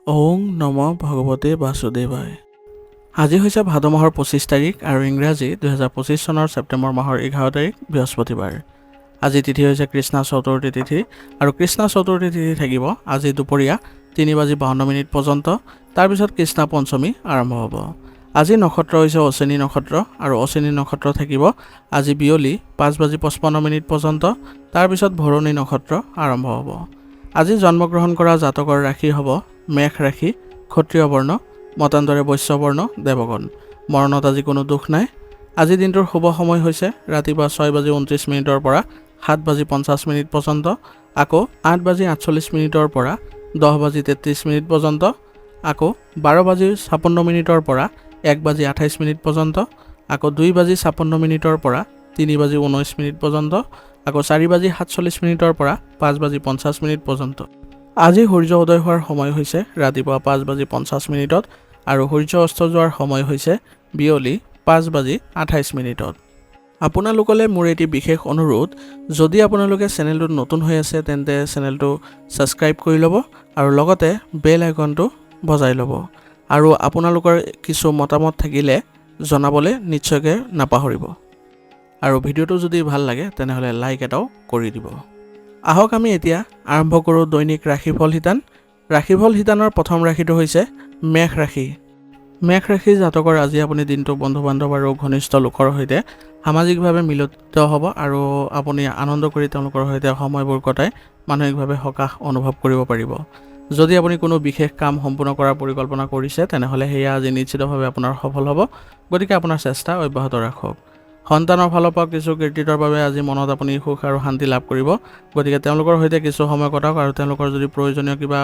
ওং নম ভগৱতে বাসুদেৱায়। আজি হৈছে ভাদ মাহৰ 25 তাৰিখ আৰু ইংৰাজী 2025 চনৰ ছেপ্টেম্বৰ মাহৰ 11 তাৰিখ বৃহস্পতিবাৰ। আজি তিথি হৈছে কৃষ্ণ চতুৰ্থী তিথি আৰু কৃষ্ণ চতুৰ্থী তিথি থাকিব আজি দুপৰীয়া 3:52 পৰ্যন্ত। তাৰপিছত কৃষ্ণ পঞ্চমী আৰম্ভ হ'ব। আজি নক্ষত্ৰ হৈছে অশ্বিনী নক্ষত্ৰ আৰু অশ্বিনী নক্ষত্ৰ থাকিব আজি বিয়লি 5:55 পৰ্যন্ত। তাৰপিছত ভৰণী নক্ষত্ৰ আৰম্ভ হ'ব। আজি জন্মগ্ৰহণ কৰা জাতকৰ ৰাশি হ'ব মেঘ ৰাশি, ক্ষত্ৰিয় বৰ্ণ, মতান্তৰে বৈশ্য বৰ্ণ, দেৱগণ। মৰণত আজি কোনো দুখ নাই। আজি দিনটোৰ শুভ সময় হৈছে ৰাতিপুৱা 6:29 পৰা 7:50 পৰ্যন্ত, আকৌ 8:48 পৰা 10:33 পৰ্যন্ত, আকৌ 12:56 পৰা 1:28 পৰ্যন্ত, আকৌ 2:56 পৰা 3:19 পৰ্যন্ত, আকৌ 4:47 পৰা 5:50 পৰ্যন্ত। আজি সূৰ্য উদয় হোৱাৰ সময় হৈছে ৰাতিপুৱা 5:50 আৰু সূৰ্য অস্ত যোৱাৰ সময় হৈছে বিয়লি 5:28। আপোনালোকলৈ মোৰ এটি বিশেষ অনুৰোধ, যদি আপোনালোকে চেনেলটোত নতুন হৈ আছে তেন্তে চেনেলটো ছাবস্ক্ৰাইব কৰি ল'ব আৰু লগতে বেল আইকনটো বজাই ল'ব। আৰু আপোনালোকৰ কিছু মতামত থাকিলে জনাবলৈ নিশ্চয়কৈ নাপাহৰিব। আৰু ভিডিঅ'টো যদি ভাল লাগে তেনেহ'লে লাইক এটাও কৰি দিব। আহক আমি এতিয়া আৰম্ভ কৰোঁ দৈনিক ৰাশিফল শিতান। ৰাশিফল শিতানৰ প্ৰথম ৰাশিটো হৈছে মেঘ ৰাশি। মেঘ ৰাশিৰ জাতকৰ আজি আপুনি দিনটো বন্ধু বান্ধৱ আৰু ঘনিষ্ঠ লোকৰ সৈতে সামাজিকভাৱে মিলিত হ'ব আৰু আপুনি আনন্দ কৰি তেওঁলোকৰ সৈতে সময়বোৰ কটাই মানসিকভাৱে সকাহ অনুভৱ কৰিব পাৰিব। যদি আপুনি কোনো বিশেষ কাম সম্পূৰ্ণ কৰাৰ পৰিকল্পনা কৰিছে তেনেহ'লে সেয়া আজি নিশ্চিতভাৱে আপোনাৰ সফল হ'ব। গতিকে আপোনাৰ চেষ্টা অব্যাহত ৰাখক। সন্তানৰ ফালৰ পৰা কিছু কৃতিত্বৰ বাবে আজি মনত আপুনি সুখ আৰু শান্তি লাভ কৰিব। গতিকে তেওঁলোকৰ সৈতে কিছু সময় কটাওক আৰু তেওঁলোকৰ যদি প্ৰয়োজনীয় কিবা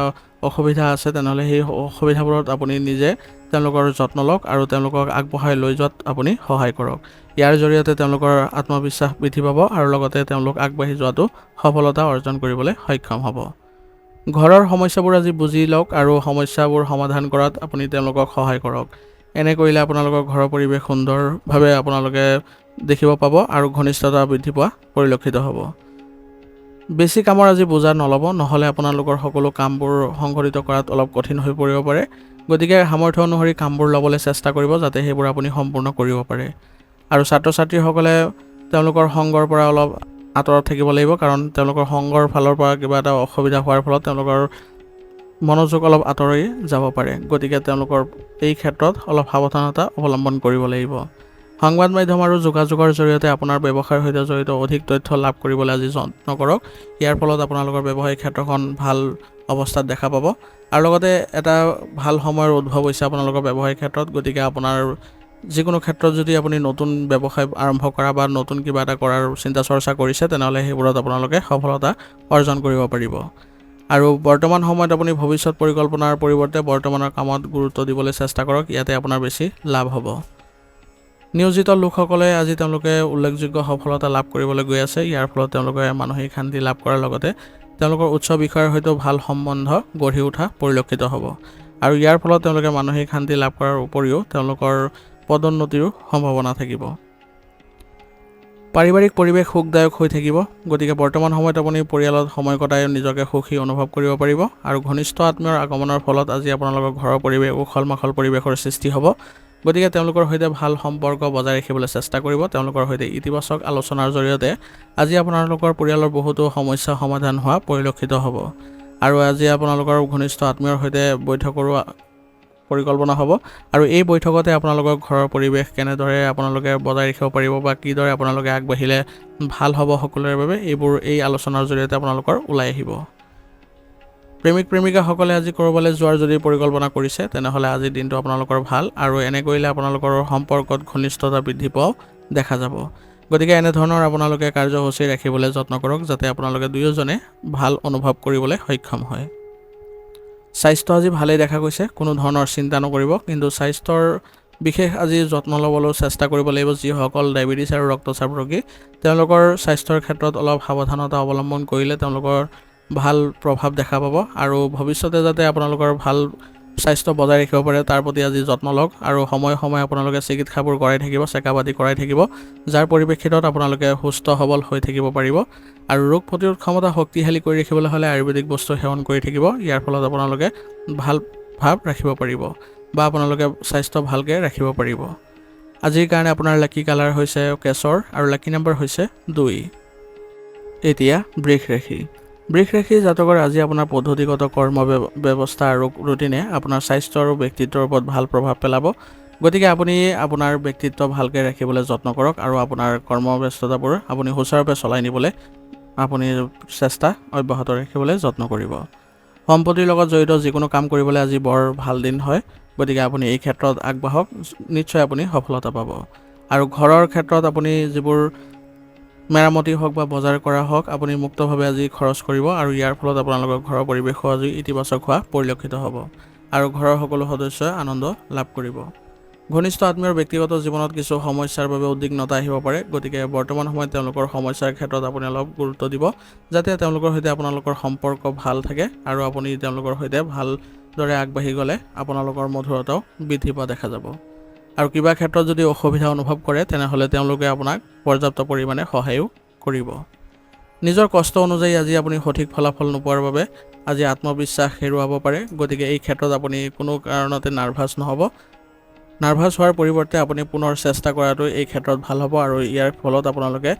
অসুবিধা আছে তেনেহ'লে সেই অসুবিধাবোৰত আপুনি নিজে তেওঁলোকৰ যত্ন লওক আৰু তেওঁলোকক আগবঢ়াই লৈ যোৱাত আপুনি সহায় কৰক। ইয়াৰ জৰিয়তে তেওঁলোকৰ আত্মবিশ্বাস বৃদ্ধি পাব আৰু লগতে তেওঁলোক আগবাঢ়ি যোৱাটো সফলতা অৰ্জন কৰিবলৈ সক্ষম হ'ব। ঘৰৰ সমস্যাবোৰ আজি বুজি লওক আৰু সমস্যাবোৰ সমাধান কৰাত আপুনি তেওঁলোকক সহায় কৰক। এনে কৰিলে আপোনালোকৰ ঘৰৰ পৰিৱেশ সুন্দৰভাৱে আপোনালোকে দেখিব পাব আৰু ঘনিষ্ঠতা বৃদ্ধি পোৱা পৰিলক্ষিত হ'ব। বেছি কামৰ আজি বোজা নল'ব, নহ'লে আপোনালোকৰ সকলো কামবোৰ সংঘটিত কৰাত অলপ কঠিন হৈ পৰিব পাৰে। গতিকে সামৰ্থ্য অনুসৰি কামবোৰ ল'বলৈ চেষ্টা কৰিব যাতে সেইবোৰ আপুনি সম্পূৰ্ণ কৰিব পাৰে। আৰু ছাত্ৰ ছাত্ৰীসকলে তেওঁলোকৰ সংগৰ পৰা অলপ আঁতৰত থাকিব লাগিব, কাৰণ তেওঁলোকৰ সংগৰ ফালৰ পৰা কিবা এটা অসুবিধা হোৱাৰ ফলত তেওঁলোকৰ মনোযোগ অলপ আঁতৰি যাব পাৰে। গতিকে তেওঁলোকৰ এই ক্ষেত্ৰত অলপ সাৱধানতা অৱলম্বন কৰিব লাগিব। সংবাদ মাধ্যম আৰু যোগাযোগৰ জৰিয়তে আপোনাৰ ব্যৱসায়ৰ সৈতে জড়িত অধিক তথ্য লাভ কৰিবলৈ আজি যত্ন কৰক। ইয়াৰ ফলত আপোনালোকৰ ব্যৱসায়িক ক্ষেত্ৰখন ভাল অৱস্থাত দেখা পাব আৰু লগতে এটা ভাল সময়ৰ উদ্ভৱ হৈছে আপোনালোকৰ ব্যৱসায়িক ক্ষেত্ৰত। গতিকে আপোনাৰ যিকোনো ক্ষেত্ৰত যদি আপুনি নতুন ব্যৱসায় আৰম্ভ কৰা বা নতুন কিবা এটা কৰাৰ চিন্তা চৰ্চা কৰিছে তেনেহ'লে সেইবোৰত আপোনালোকে সফলতা অৰ্জন কৰিব পাৰিব। আৰু বৰ্তমান সময়ত আপুনি ভৱিষ্যত পৰিকল্পনাৰ পৰিৱৰ্তে বৰ্তমানৰ কামত গুৰুত্ব দিবলৈ চেষ্টা কৰক, ইয়াতে আপোনাৰ বেছি লাভ হ'ব। নিয়োজিত লোকসকলে আজি তেওঁলোকে উল্লেখযোগ্য সফলতা লাভ কৰিবলৈ গৈ আছে। ইয়াৰ ফলত তেওঁলোকে মানসিক শান্তি লাভ কৰাৰ লগতে তেওঁলোকৰ উচ্চ বিষয়ৰ সৈতে ভাল সম্বন্ধ গঢ়ি উঠা পৰিলক্ষিত হ'ব আৰু ইয়াৰ ফলত তেওঁলোকে মানসিক শান্তি লাভ কৰাৰ উপৰিও তেওঁলোকৰ পদোন্নতিৰো সম্ভাৱনা থাকিব। পাৰিবাৰিক পৰিৱেশ সুখদায়ক হৈ থাকিব। গতিকে বৰ্তমান সময়ত আপুনি পৰিয়ালত সময় কটাই নিজকে সুখী অনুভৱ কৰিব পাৰিব আৰু ঘনিষ্ঠ আত্মীয়ৰ আগমনৰ ফলত আজি আপোনালোকৰ ঘৰৰ পৰিৱেশ উখল মাখল পৰিৱেশৰ সৃষ্টি হ'ব। গতিকে তেওঁলোকৰ সৈতে ভাল সম্পৰ্ক বজাই ৰাখিবলৈ চেষ্টা কৰিব। তেওঁলোকৰ সৈতে ইতিবাচক আলোচনাৰ জৰিয়তে আজি আপোনালোকৰ পৰিয়ালৰ বহুতো সমস্যা সমাধান হোৱা পৰিলক্ষিত হ'ব আৰু আজি আপোনালোকৰ ঘনিষ্ঠ আত্মীয়ৰ সৈতে বৈঠকৰো পৰিকল্পনা হ'ব আৰু এই বৈঠকতে আপোনালোকৰ ঘৰৰ পৰিৱেশ কেনেদৰে আপোনালোকে বজাই ৰাখিব পাৰিব বা কিদৰে আপোনালোকে আগবাঢ়িলে ভাল হ'ব সকলোৰে বাবে এই আলোচনাৰ জৰিয়তে আপোনালোকৰ ওলাই আহিব। প্ৰেমিক প্ৰেমিকাসকলে আজি ক'ৰবালৈ যোৱাৰ যদি পৰিকল্পনা কৰিছে তেনেহ'লে আজিৰ দিনটো আপোনালোকৰ ভাল আৰু এনে কৰিলে আপোনালোকৰ সম্পৰ্কত ঘনিষ্ঠতা বৃদ্ধি পোৱাও দেখা যাব। গতিকে এনেধৰণৰ আপোনালোকে কাৰ্যসূচী ৰাখিবলৈ যত্ন কৰক যাতে আপোনালোকে দুয়োজনে ভাল অনুভৱ কৰিবলৈ সক্ষম হয়। স্বাস্থ্য আজি ভালেই দেখা গৈছে, কোনো ধৰণৰ চিন্তা নকৰিব, কিন্তু স্বাস্থ্যৰ বিশেষ আজি যত্ন ল'বলৈও চেষ্টা কৰিব লাগিব। যিসকল ডায়েবেটিছ আৰু ৰক্তচাপ ৰোগী তেওঁলোকৰ স্বাস্থ্যৰ ক্ষেত্ৰত অলপ সাৱধানতা অৱলম্বন কৰিলে তেওঁলোকৰ ভাল প্ৰভাৱ দেখা পাব আৰু ভৱিষ্যতে যাতে আপোনালোকৰ ভাল স্বাস্থ্য বজাই ৰাখিব পাৰে তাৰ প্ৰতি আজি যত্ন লওক আৰু সময়ে সময়ে আপোনালোকে চিকিৎসাবোৰ কৰাই থাকিব, চেকআপ আদি কৰাই থাকিব, যাৰ পৰিপ্ৰেক্ষিতত আপোনালোকে সুস্থ সবল হৈ থাকিব পাৰিব। আৰু ৰোগ প্ৰতিৰোধ ক্ষমতা শক্তিশালী কৰি ৰাখিবলৈ হ'লে আয়ুৰ্বেদিক বস্তু সেৱন কৰি থাকিব। ইয়াৰ ফলত আপোনালোকে ভাল ভাৱ ৰাখিব পাৰিব বা আপোনালোকে স্বাস্থ্য ভালকৈ ৰাখিব পাৰিব। আজিৰ কাৰণে আপোনাৰ লাকি কালাৰ হৈছে কেশৰ আৰু লাকি নম্বৰ হৈছে 2। এতিয়া বৃষ ৰাশি। বৃষ ৰাশি জাতকৰ আজি আপোনাৰ পদ্ধতিগত কৰ্ম ব্যৱস্থা আৰু ৰুটিনে আপোনাৰ স্বাস্থ্য আৰু ব্যক্তিত্বৰ ওপৰত ভাল প্ৰভাৱ পেলাব। গতিকে আপুনি আপোনাৰ ব্যক্তিত্ব ভালকৈ ৰাখিবলৈ যত্ন কৰক আৰু আপোনাৰ কৰ্মব্যস্ততাবোৰ আপুনি সুচাৰুৰূপে চলাই নিবলৈ আপুনি চেষ্টা অব্যাহত ৰাখিবলৈ যত্ন কৰিব। সম্পত্তিৰ লগত জড়িত যিকোনো কাম কৰিবলৈ আজি বৰ ভাল দিন হয়। গতিকে আপুনি এই ক্ষেত্ৰত আগবাঢ়ক, নিশ্চয় আপুনি সফলতা পাব। আৰু ঘৰৰ ক্ষেত্ৰত আপুনি যিবোৰ মেৰামতি হওক বা বজাৰ কৰা হওক আপুনি মুক্তভাৱে আজি খৰচ কৰিব আৰু ইয়াৰ ফলত আপোনালোকৰ ঘৰৰ পৰিৱেশো আজি ইতিবাচক হোৱা পৰিলক্ষিত হ'ব আৰু ঘৰৰ সকলো সদস্যই আনন্দ লাভ কৰিব। ঘনিষ্ঠ আত্মীয়ৰ ব্যক্তিগত জীৱনত কিছু সমস্যাৰ বাবে উদ্বিগ্নতা আহিব পাৰে। গতিকে বৰ্তমান সময়ত তেওঁলোকৰ সমস্যাৰ ক্ষেত্ৰত আপুনি অলপ গুৰুত্ব দিব, যাতে তেওঁলোকৰ সৈতে আপোনালোকৰ সম্পৰ্ক ভাল থাকে আৰু আপুনি তেওঁলোকৰ সৈতে ভালদৰে আগবাঢ়ি গ'লে আপোনালোকৰ মধুৰতাও বৃদ্ধি পোৱা দেখা যাব। আৰু কিবা ক্ষেত্ৰত যদি অসুবিধা অনুভৱ কৰে তেনেহ'লে তেওঁলোকে আপোনাক পৰ্যাপ্ত পৰিমাণে সহায়ো কৰিব। নিজৰ কষ্ট অনুযায়ী আজি আপুনি সঠিক ফলাফল নোপোৱাৰ বাবে আজি আত্মবিশ্বাস হেৰুৱাব পাৰে। গতিকে এই ক্ষেত্ৰত আপুনি কোনো কাৰণতে নাৰ্ভাছ নহ'ব। নাৰ্ভাছ হোৱাৰ পৰিৱৰ্তে আপুনি পুনৰ চেষ্টা কৰাটো এই ক্ষেত্ৰত ভাল হ'ব আৰু ইয়াৰ ফলত আপোনালোকে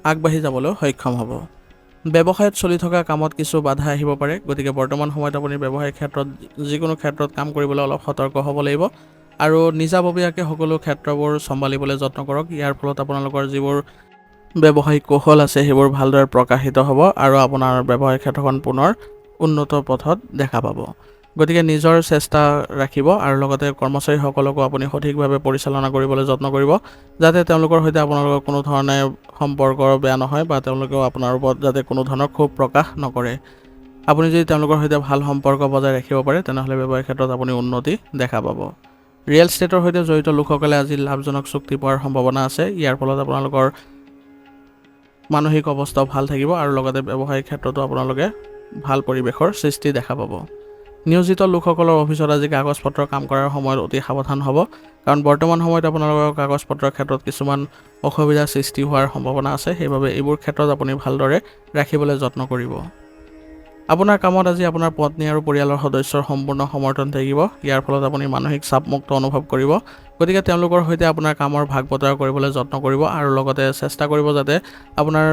আগবাঢ়ি যাবলৈ সক্ষম হ'ব। ব্যৱসায়ত চলি থকা কামত কিছু বাধা আহিব পাৰে। গতিকে বৰ্তমান সময়ত আপুনি ব্যৱসায়িক ক্ষেত্ৰত যিকোনো ক্ষেত্ৰত কাম কৰিবলৈ অলপ সতৰ্ক হ'ব লাগিব আৰু নিজাববীয়াকৈ সকলো ক্ষেত্ৰবোৰ চম্ভালিবলৈ যত্ন কৰক। ইয়াৰ ফলত আপোনালোকৰ যিবোৰ ব্যৱসায়িক কৌশল আছে সেইবোৰ ভালদৰে প্ৰকাশিত হ'ব আৰু আপোনাৰ ব্যৱসায়িক ক্ষেত্ৰখন পুনৰ উন্নত পথত দেখা পাব। গতিকে নিজৰ চেষ্টা ৰাখিব আৰু লগতে কৰ্মচাৰীসকলকো আপুনি সঠিকভাৱে পৰিচালনা কৰিবলৈ যত্ন কৰিব, যাতে তেওঁলোকৰ সৈতে আপোনালোকৰ কোনো ধৰণে সম্পৰ্ক বেয়া নহয় বা তেওঁলোকেও আপোনাৰ ওপৰত যাতে কোনো ধৰণৰ ক্ষোভ প্ৰকাশ নকৰে। আপুনি যদি তেওঁলোকৰ সৈতে ভাল সম্পৰ্ক বজাই ৰাখিব পাৰে তেনেহ'লে ব্যৱসায়িক ক্ষেত্ৰত আপুনি উন্নতি দেখা পাব। ৰিয়েল ষ্টেটৰ সৈতে জড়িত লোকসকলে আজি লাভজনক চুক্তি পোৱাৰ সম্ভাৱনা আছে। ইয়াৰ ফলত আপোনালোকৰ মানসিক অৱস্থাও ভাল থাকিব আৰু লগতে ব্যৱসায়িক ক্ষেত্ৰতো আপোনালোকে ভাল পৰিৱেশৰ সৃষ্টি দেখা পাব। নিয়োজিত লোকসকলৰ অফিচত আজি কাগজ পত্ৰৰ কাম কৰাৰ সময়ত অতি সাৱধান হ'ব, কাৰণ বৰ্তমান সময়ত আপোনালোকৰ কাগজ পত্ৰৰ ক্ষেত্ৰত কিছুমান অসুবিধাৰ সৃষ্টি হোৱাৰ সম্ভাৱনা আছে। সেইবাবে এইবোৰ ক্ষেত্ৰত আপুনি ভালদৰে ৰাখিবলৈ যত্ন কৰিব। আপোনাৰ কামত আজি আপোনাৰ পত্নী আৰু পৰিয়ালৰ সদস্যৰ সম্পূৰ্ণ সমৰ্থন থাকিব। ইয়াৰ ফলত আপুনি মানসিক চাপমুক্ত অনুভৱ কৰিব। গতিকে তেওঁলোকৰ সৈতে আপোনাৰ কামৰ ভাগ বতৰা কৰিবলৈ যত্ন কৰিব আৰু লগতে চেষ্টা কৰিব যাতে আপোনাৰ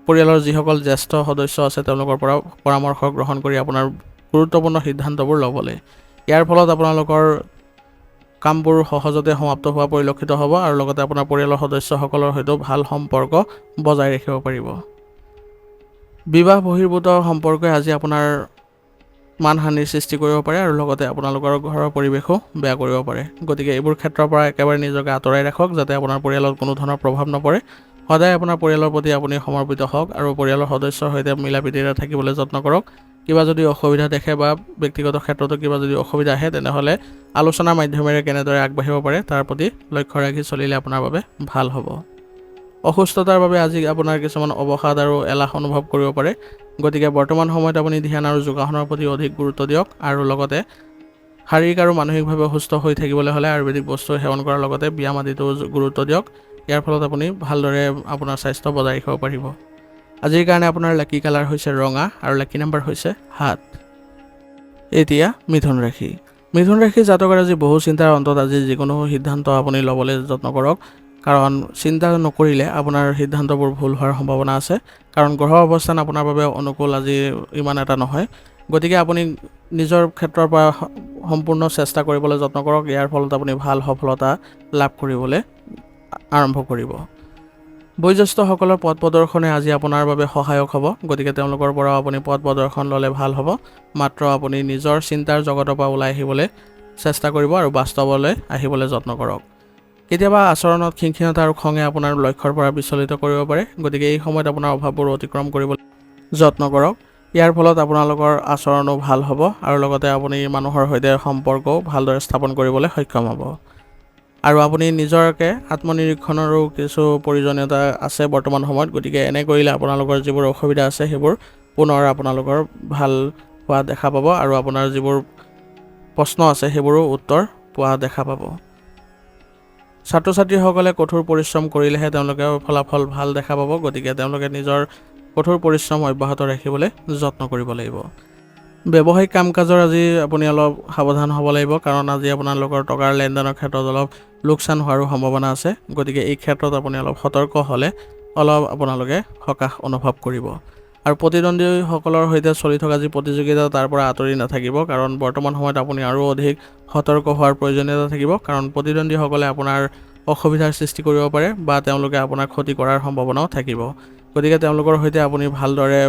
পৰিয়ালৰ যিসকল জ্যেষ্ঠ সদস্য আছে তেওঁলোকৰ পৰা পৰামৰ্শ গ্ৰহণ কৰি আপোনাৰ গুৰুত্বপূৰ্ণ সিদ্ধান্তবোৰ ল'বলৈ। ইয়াৰ ফলত আপোনালোকৰ কামবোৰ সহজতে সমাপ্ত হোৱা পৰিলক্ষিত হ'ব আৰু লগতে আপোনাৰ পৰিয়ালৰ সদস্যসকলৰ সৈতেও ভাল সম্পৰ্ক বজাই ৰাখিব পাৰিব। বিবাহ বহিৰ্ভূত সম্পৰ্কই আজি আপোনাৰ মানহানিৰ সৃষ্টি কৰিব পাৰে আৰু লগতে আপোনালোকৰ ঘৰৰ পৰিৱেশো বেয়া কৰিব পাৰে। গতিকে এইবোৰ ক্ষেত্ৰৰ পৰা একেবাৰে নিজকে আঁতৰাই ৰাখক, যাতে আপোনাৰ পৰিয়ালত কোনো ধৰণৰ প্ৰভাৱ নপৰে। সদায় আপোনাৰ পৰিয়ালৰ প্ৰতি আপুনি সমৰ্পিত হওক আৰু পৰিয়ালৰ সদস্যৰ সৈতে মিলা প্ৰীতিৰে থাকিবলৈ যত্ন কৰক। কিবা যদি অসুবিধা দেখে বা ব্যক্তিগত ক্ষেত্ৰতো কিবা যদি অসুবিধা আহে তেনেহ'লে আলোচনাৰ মাধ্যমেৰে কেনেদৰে আগবাঢ়িব পাৰে তাৰ প্ৰতি লক্ষ্য ৰাখি চলিলে আপোনাৰ বাবে ভাল হ'ব। অসুস্থতাৰ বাবে আজি আপোনাৰ কিছুমান অৱসাদ আৰু এলাহ অনুভৱ কৰিব পাৰে। গতিকে বৰ্তমান সময়ত আপুনি ধ্যান আৰু যোগাসনৰ প্ৰতি অধিক গুৰুত্ব দিয়ক আৰু লগতে শাৰীৰিক আৰু মানসিকভাৱে সুস্থ হৈ থাকিবলৈ হ'লে আয়ুৰ্বেদিক বস্তু সেৱন কৰাৰ লগতে ব্যায়াম আদিতো গুৰুত্ব দিয়ক। ইয়াৰ ফলত আপুনি ভালদৰে আপোনাৰ স্বাস্থ্য বজাই ৰাখিব পাৰিব। আজিৰ কাৰণে আপোনাৰ লাকি কালাৰ হৈছে ৰঙা আৰু লাকি নম্বৰ হৈছে 7। এতিয়া মিথুন ৰাশি। মিথুন ৰাশি জাতকৰ আজি বহু চিন্তাৰ অন্তত আজি যিকোনো সিদ্ধান্ত আপুনি ল'বলৈ যত্ন কৰক, কাৰণ চিন্তা নকৰিলে আপোনাৰ সিদ্ধান্তবোৰ ভুল হোৱাৰ সম্ভাৱনা আছে। কাৰণ গ্ৰহৰ অৱস্থান আপোনাৰ বাবে অনুকূল আজি ইমান এটা নহয়। গতিকে আপুনি নিজৰ ক্ষেত্ৰৰ পৰা সম্পূৰ্ণ চেষ্টা কৰিবলৈ যত্ন কৰক। ইয়াৰ ফলত আপুনি ভাল সফলতা লাভ কৰিবলৈ আৰম্ভ কৰিব। বয়োজ্যেষ্ঠসকলৰ পথ প্ৰদৰ্শনে আজি আপোনাৰ বাবে সহায়ক হ'ব। গতিকে তেওঁলোকৰ পৰাও আপুনি পথ প্ৰদৰ্শন ল'লে ভাল হ'ব। মাত্ৰ আপুনি নিজৰ চিন্তাৰ জগতৰ পৰা ওলাই আহিবলৈ চেষ্টা কৰিব আৰু বাস্তৱলৈ আহিবলৈ যত্ন কৰক। কেতিয়াবা আচৰণত খিংখিঙতা আৰু খঙে আপোনাৰ লক্ষ্যৰ পৰা বিচলিত কৰিব পাৰে। গতিকে এই সময়ত আপোনাৰ অভাৱবোৰ অতিক্ৰম কৰিবলৈ যত্ন কৰক। ইয়াৰ ফলত আপোনালোকৰ আচৰণো ভাল হ'ব আৰু লগতে আপুনি মানুহৰ সৈতে সম্পৰ্কও ভালদৰে স্থাপন কৰিবলৈ সক্ষম হ'ব। আৰু আপুনি নিজকে আত্মনিৰীক্ষণৰো কিছু প্ৰয়োজনীয়তা আছে বৰ্তমান সময়ত। গতিকে এনে কৰিলে আপোনালোকৰ যিবোৰ অসুবিধা আছে সেইবোৰ পুনৰ আপোনালোকৰ ভাল হোৱা দেখা পাব আৰু আপোনাৰ যিবোৰ প্ৰশ্ন আছে সেইবোৰো উত্তৰ পোৱা দেখা পাব। ছাত্ৰ ছাত্ৰীসকলে কঠোৰ পৰিশ্ৰম কৰিলেহে তেওঁলোকে ফলাফল ভাল দেখা পাব। গতিকে তেওঁলোকে নিজৰ কঠোৰ পৰিশ্ৰম অব্যাহত ৰাখিবলৈ যত্ন কৰিব লাগিব। ব্যৱসায়িক কাম কাজৰ আজি আপুনি অলপ সাৱধান হ'ব লাগিব, কাৰণ আজি আপোনালোকৰ টকাৰ লেনদেনৰ ক্ষেত্ৰত অলপ লোকচান হোৱাৰো সম্ভাৱনা আছে। গতিকে এই ক্ষেত্ৰত আপুনি অলপ সতৰ্ক হ'লে অলপ আপোনালোকে সকাহ অনুভৱ কৰিব। আৰু প্ৰতিদ্বন্দ্বীসকলৰ সৈতে চলি থকা যি প্ৰতিযোগিতা তাৰ পৰা আঁতৰি নাথাকিব, কাৰণ বৰ্তমান সময়ত আপুনি আৰু অধিক সতৰ্ক হোৱাৰ প্ৰয়োজনীয়তা থাকিব, কাৰণ প্ৰতিদ্বন্দ্বীসকলে আপোনাৰ অসুবিধাৰ সৃষ্টি কৰিব পাৰে বা তেওঁলোকে আপোনাক ক্ষতি কৰাৰ সম্ভাৱনাও থাকিব। গতিকে তেওঁলোকৰ সৈতে আপুনি ভালদৰে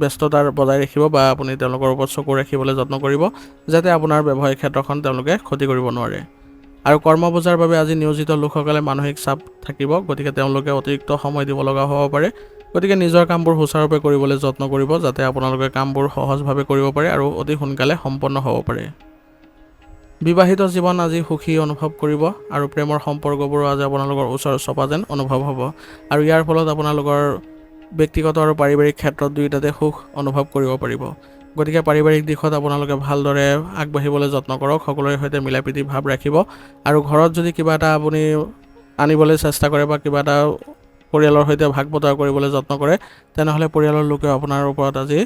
ব্যস্ততা বজাই ৰাখিব বা আপুনি তেওঁলোকৰ ওপৰত চকু ৰাখিবলৈ যত্ন কৰিব, যাতে আপোনাৰ ব্যৱসায়িক ক্ষেত্ৰখন তেওঁলোকে ক্ষতি কৰিব নোৱাৰে। আৰু কৰ্মবোজাৰ বাবে আজি নিয়োজিত লোকসকলে মানসিক চাপ থাকিব, গতিকে তেওঁলোকে অতিৰিক্ত সময় দিব লগা হ'ব পাৰে। গতিকে নিজৰ কামবোৰ সুচাৰুৰূপে কৰিবলৈ যত্ন কৰিব, যাতে আপোনালোকে কামবোৰ সহজভাৱে কৰিব পাৰে আৰু অতি সোনকালে সম্পন্ন হ'ব পাৰে। বিবাহিত জীৱন আজি সুখী অনুভৱ কৰিব আৰু প্ৰেমৰ সম্পৰ্কবোৰো আজি আপোনালোকৰ ওচৰ চপা যেন অনুভৱ হ'ব, আৰু ইয়াৰ ফলত আপোনালোকৰ ব্যক্তিগত আৰু পাৰিবাৰিক ক্ষেত্ৰত দুয়োটাতে সুখ অনুভৱ কৰিব পাৰিব। গতিকে পাৰিবাৰিক দিশত আপোনালোকে ভালদৰে আগবাঢ়িবলৈ যত্ন কৰক, সকলোৰে সৈতে মিলা প্ৰীতি ভাৱ ৰাখিব, আৰু ঘৰত যদি কিবা এটা আপুনি আনিবলৈ চেষ্টা কৰে বা কিবা এটা পৰিয়ালৰ সৈতে ভাগ বতৰা কৰিবলৈ যত্ন কৰে, তেনেহ'লে পৰিয়ালৰ লোকে আপোনাৰ ওপৰত আজি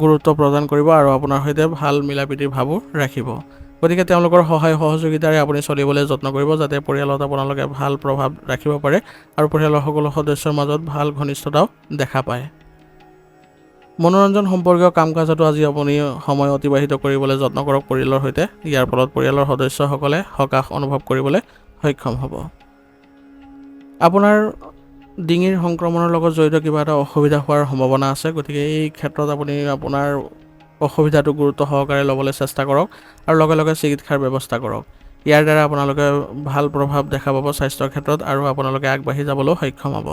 গুৰুত্ব প্ৰদান কৰিব আৰু আপোনাৰ সৈতে ভাল মিলা প্ৰীতিৰ ভাৱো ৰাখিব। গতিকে তেওঁলোকৰ সহায় সহযোগিতাৰে আপুনি চলিবলৈ যত্ন কৰিব, যাতে পৰিয়ালত আপোনালোকে ভাল প্ৰভাৱ ৰাখিব পাৰে আৰু পৰিয়ালৰ সকলো সদস্যৰ মাজত ভাল ঘনিষ্ঠতাও দেখা পায়। মনোৰঞ্জন সম্পৰ্কীয় কাম কাজতো আজি আপুনি সময় অতিবাহিত কৰিবলৈ যত্ন কৰক পৰিয়ালৰ সৈতে। ইয়াৰ ফলত পৰিয়ালৰ সদস্যসকলে সকাহ অনুভৱ কৰিবলৈ সক্ষম হ'ব। আপোনাৰ ডিঙিৰ সংক্ৰমণৰ লগত জড়িত কিবা এটা অসুবিধা হোৱাৰ সম্ভাৱনা আছে, গতিকে এই ক্ষেত্ৰত আপুনি আপোনাৰ অসুবিধাটো গুৰুত্ব সহকাৰে ল'বলৈ চেষ্টা কৰক আৰু লগে লগে চিকিৎসাৰ ব্যৱস্থা কৰক। ইয়াৰ দ্বাৰা আপোনালোকে ভাল প্ৰভাৱ দেখা পাব স্বাস্থ্যৰ ক্ষেত্ৰত আৰু আপোনালোকে আগবাঢ়ি যাবলৈও সক্ষম হ'ব।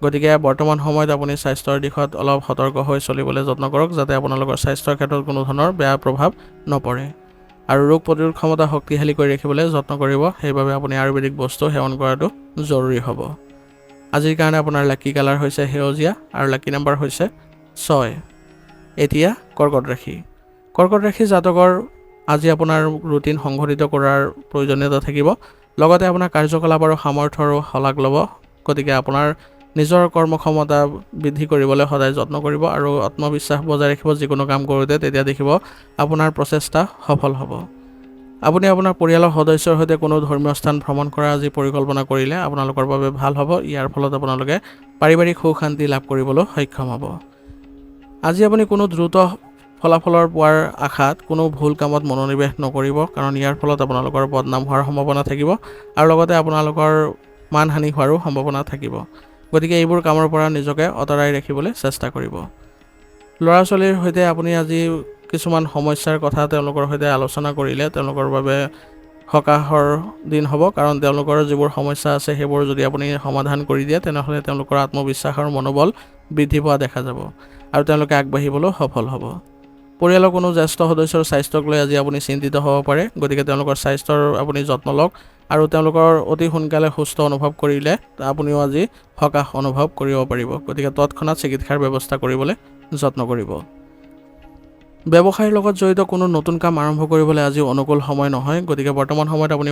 গতিকে বৰ্তমান সময়ত আপুনি স্বাস্থ্যৰ দিশত অলপ সতৰ্ক হৈ চলিবলৈ যত্ন কৰক, যাতে আপোনালোকৰ স্বাস্থ্যৰ ক্ষেত্ৰত কোনো ধৰণৰ বেয়া প্ৰভাৱ নপৰে। আৰু ৰোগ প্ৰতিৰোধ ক্ষমতা শক্তিশালী কৰি ৰাখিবলৈ যত্ন কৰিব, সেইবাবে আপুনি আয়ুৰ্বেদিক বস্তু সেৱন কৰাটো জৰুৰী হ'ব। আজিৰ কাৰণে আপোনাৰ লাকি কালাৰ হৈছে সেউজীয়া আৰু লাকি নাম্বাৰ হৈছে 6। এতিয়া কৰ্কট ৰাশি। কৰ্কট ৰাশি জাতকৰ আজি আপোনাৰ ৰুটিন সংঘটিত কৰাৰ প্ৰয়োজনীয়তা থাকিব, লগতে আপোনাৰ কাৰ্যকলাপ আৰু সামৰ্থ্যৰো শলাগ ল'ব। গতিকে আপোনাৰ নিজৰ কৰ্মক্ষমতা বৃদ্ধি কৰিবলৈ সদায় যত্ন কৰিব আৰু আত্মবিশ্বাস বজাই ৰাখিব যিকোনো কাম কৰোঁতে, তেতিয়া দেখিব আপোনাৰ প্ৰচেষ্টা সফল হ'ব। আপুনি আপোনাৰ পৰিয়ালৰ সদস্যৰ সৈতে কোনো ধৰ্মীয় স্থান ভ্ৰমণ কৰাৰ আজি পৰিকল্পনা কৰিলে আপোনালোকৰ বাবে ভাল হ'ব। ইয়াৰ ফলত আপোনালোকে পাৰিবাৰিক সুখ শান্তি লাভ কৰিবলৈ সক্ষম হ'ব। আজি আপুনি কোনো দ্ৰুত ফলাফলৰ পোৱাৰ আশাত কোনো ভুল কামত মনোনিৱেশ নকৰিব, কাৰণ ইয়াৰ ফলত আপোনালোকৰ বদনাম হোৱাৰ সম্ভাৱনা থাকিব আৰু লগতে আপোনালোকৰ মানহানি হোৱাৰো সম্ভাৱনা থাকিব। গতিকে এইবোৰ কামৰ পৰা নিজকে আঁতৰাই ৰাখিবলৈ চেষ্টা কৰিব। ল'ৰা ছোৱালীৰ সৈতে আপুনি আজি কিছুমান সমস্যাৰ কথা তেওঁলোকৰ সৈতে আলোচনা কৰিলে তেওঁলোকৰ বাবে সকাহৰ দিন হ'ব, কাৰণ তেওঁলোকৰ যিবোৰ সমস্যা আছে সেইবোৰ যদি আপুনি সমাধান কৰি দিয়ে, তেনেহ'লে তেওঁলোকৰ আত্মবিশ্বাস আৰু মনোবল বৃদ্ধি পোৱা দেখা যাব আৰু তেওঁলোকে আগবাঢ়িবলৈ সফল হ'ব। পৰিয়ালৰ কোনো জ্যেষ্ঠ সদস্যৰ স্বাস্থ্যক লৈ আজি আপুনি চিন্তিত হ'ব পাৰে, গতিকে তেওঁলোকৰ স্বাস্থ্যৰ আপুনি যত্ন লওক আৰু তেওঁলোকৰ অতি সোনকালে সুস্থ অনুভৱ কৰিলে আপুনিও আজি সকাহ অনুভৱ কৰিব পাৰিব। গতিকে তৎক্ষণাত চিকিৎসাৰ ব্যৱস্থা কৰিবলৈ যত্ন কৰিব। ব্যৱসায়ৰ লগত জড়িত কোনো নতুন কাম আৰম্ভ কৰিবলৈ আজি অনুকূল সময় নহয়, গতিকে বৰ্তমান সময়ত আপুনি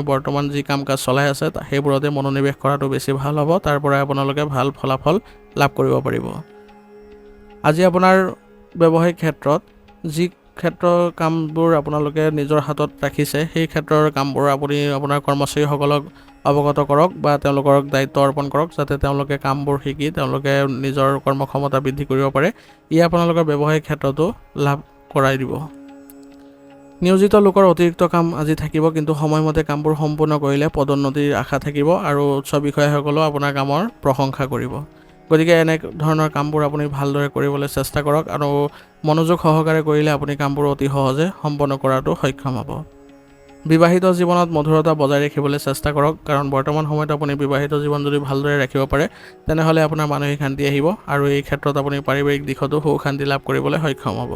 যি কাম কাজ চলাই আছে সেইবোৰতে মনোনিৱেশ কৰাটো বেছি ভাল হ'ব, তাৰ পৰাই আপোনালোকে ভাল ফলাফল লাভ কৰিব পাৰিব। আজি আপোনাৰ ব্যৱসায়িক ক্ষেত্ৰত যি ক্ষেত্ৰৰ কামবোৰ আপোনালোকে নিজৰ হাতত ৰাখিছে, সেই ক্ষেত্ৰৰ কামবোৰ আপুনি আপোনাৰ কৰ্মচাৰীসকলক অৱগত কৰক বা তেওঁলোকক দায়িত্ব অৰ্পণ কৰক, যাতে তেওঁলোকে কামবোৰ শিকি তেওঁলোকে নিজৰ কৰ্মক্ষমতা বৃদ্ধি কৰিব পাৰে। ই আপোনালোকৰ ব্যৱসায়িক ক্ষেত্ৰতো লাভ কৰাই দিব। নিয়োজিত লোকৰ অতিৰিক্ত কাম আজি থাকিব, কিন্তু সময়মতে কামবোৰ সম্পূৰ্ণ কৰিলে পদোন্নতিৰ আশা থাকিব আৰু উচ্চ বিষয়াসকলেও আপোনাৰ কামৰ প্ৰশংসা কৰিব। গতিকে এনে ধৰণৰ কামবোৰ আপুনি ভালদৰে কৰিবলৈ চেষ্টা কৰক আৰু মনোযোগ সহকাৰে কৰিলে আপুনি কামবোৰ অতি সহজে সম্পন্ন কৰাটো সক্ষম হ'ব। বিবাহিত জীৱনত মধুৰতা বজাই ৰাখিবলৈ চেষ্টা কৰক, কাৰণ বৰ্তমান সময়ত আপুনি বিবাহিত জীৱন যদি ভালদৰে ৰাখিব পাৰে, তেনেহ'লে আপোনাৰ মানসিক শান্তি আহিব আৰু এই ক্ষেত্ৰত আপুনি পাৰিবাৰিক দিশতো সুখ শান্তি লাভ কৰিবলৈ সক্ষম হ'ব।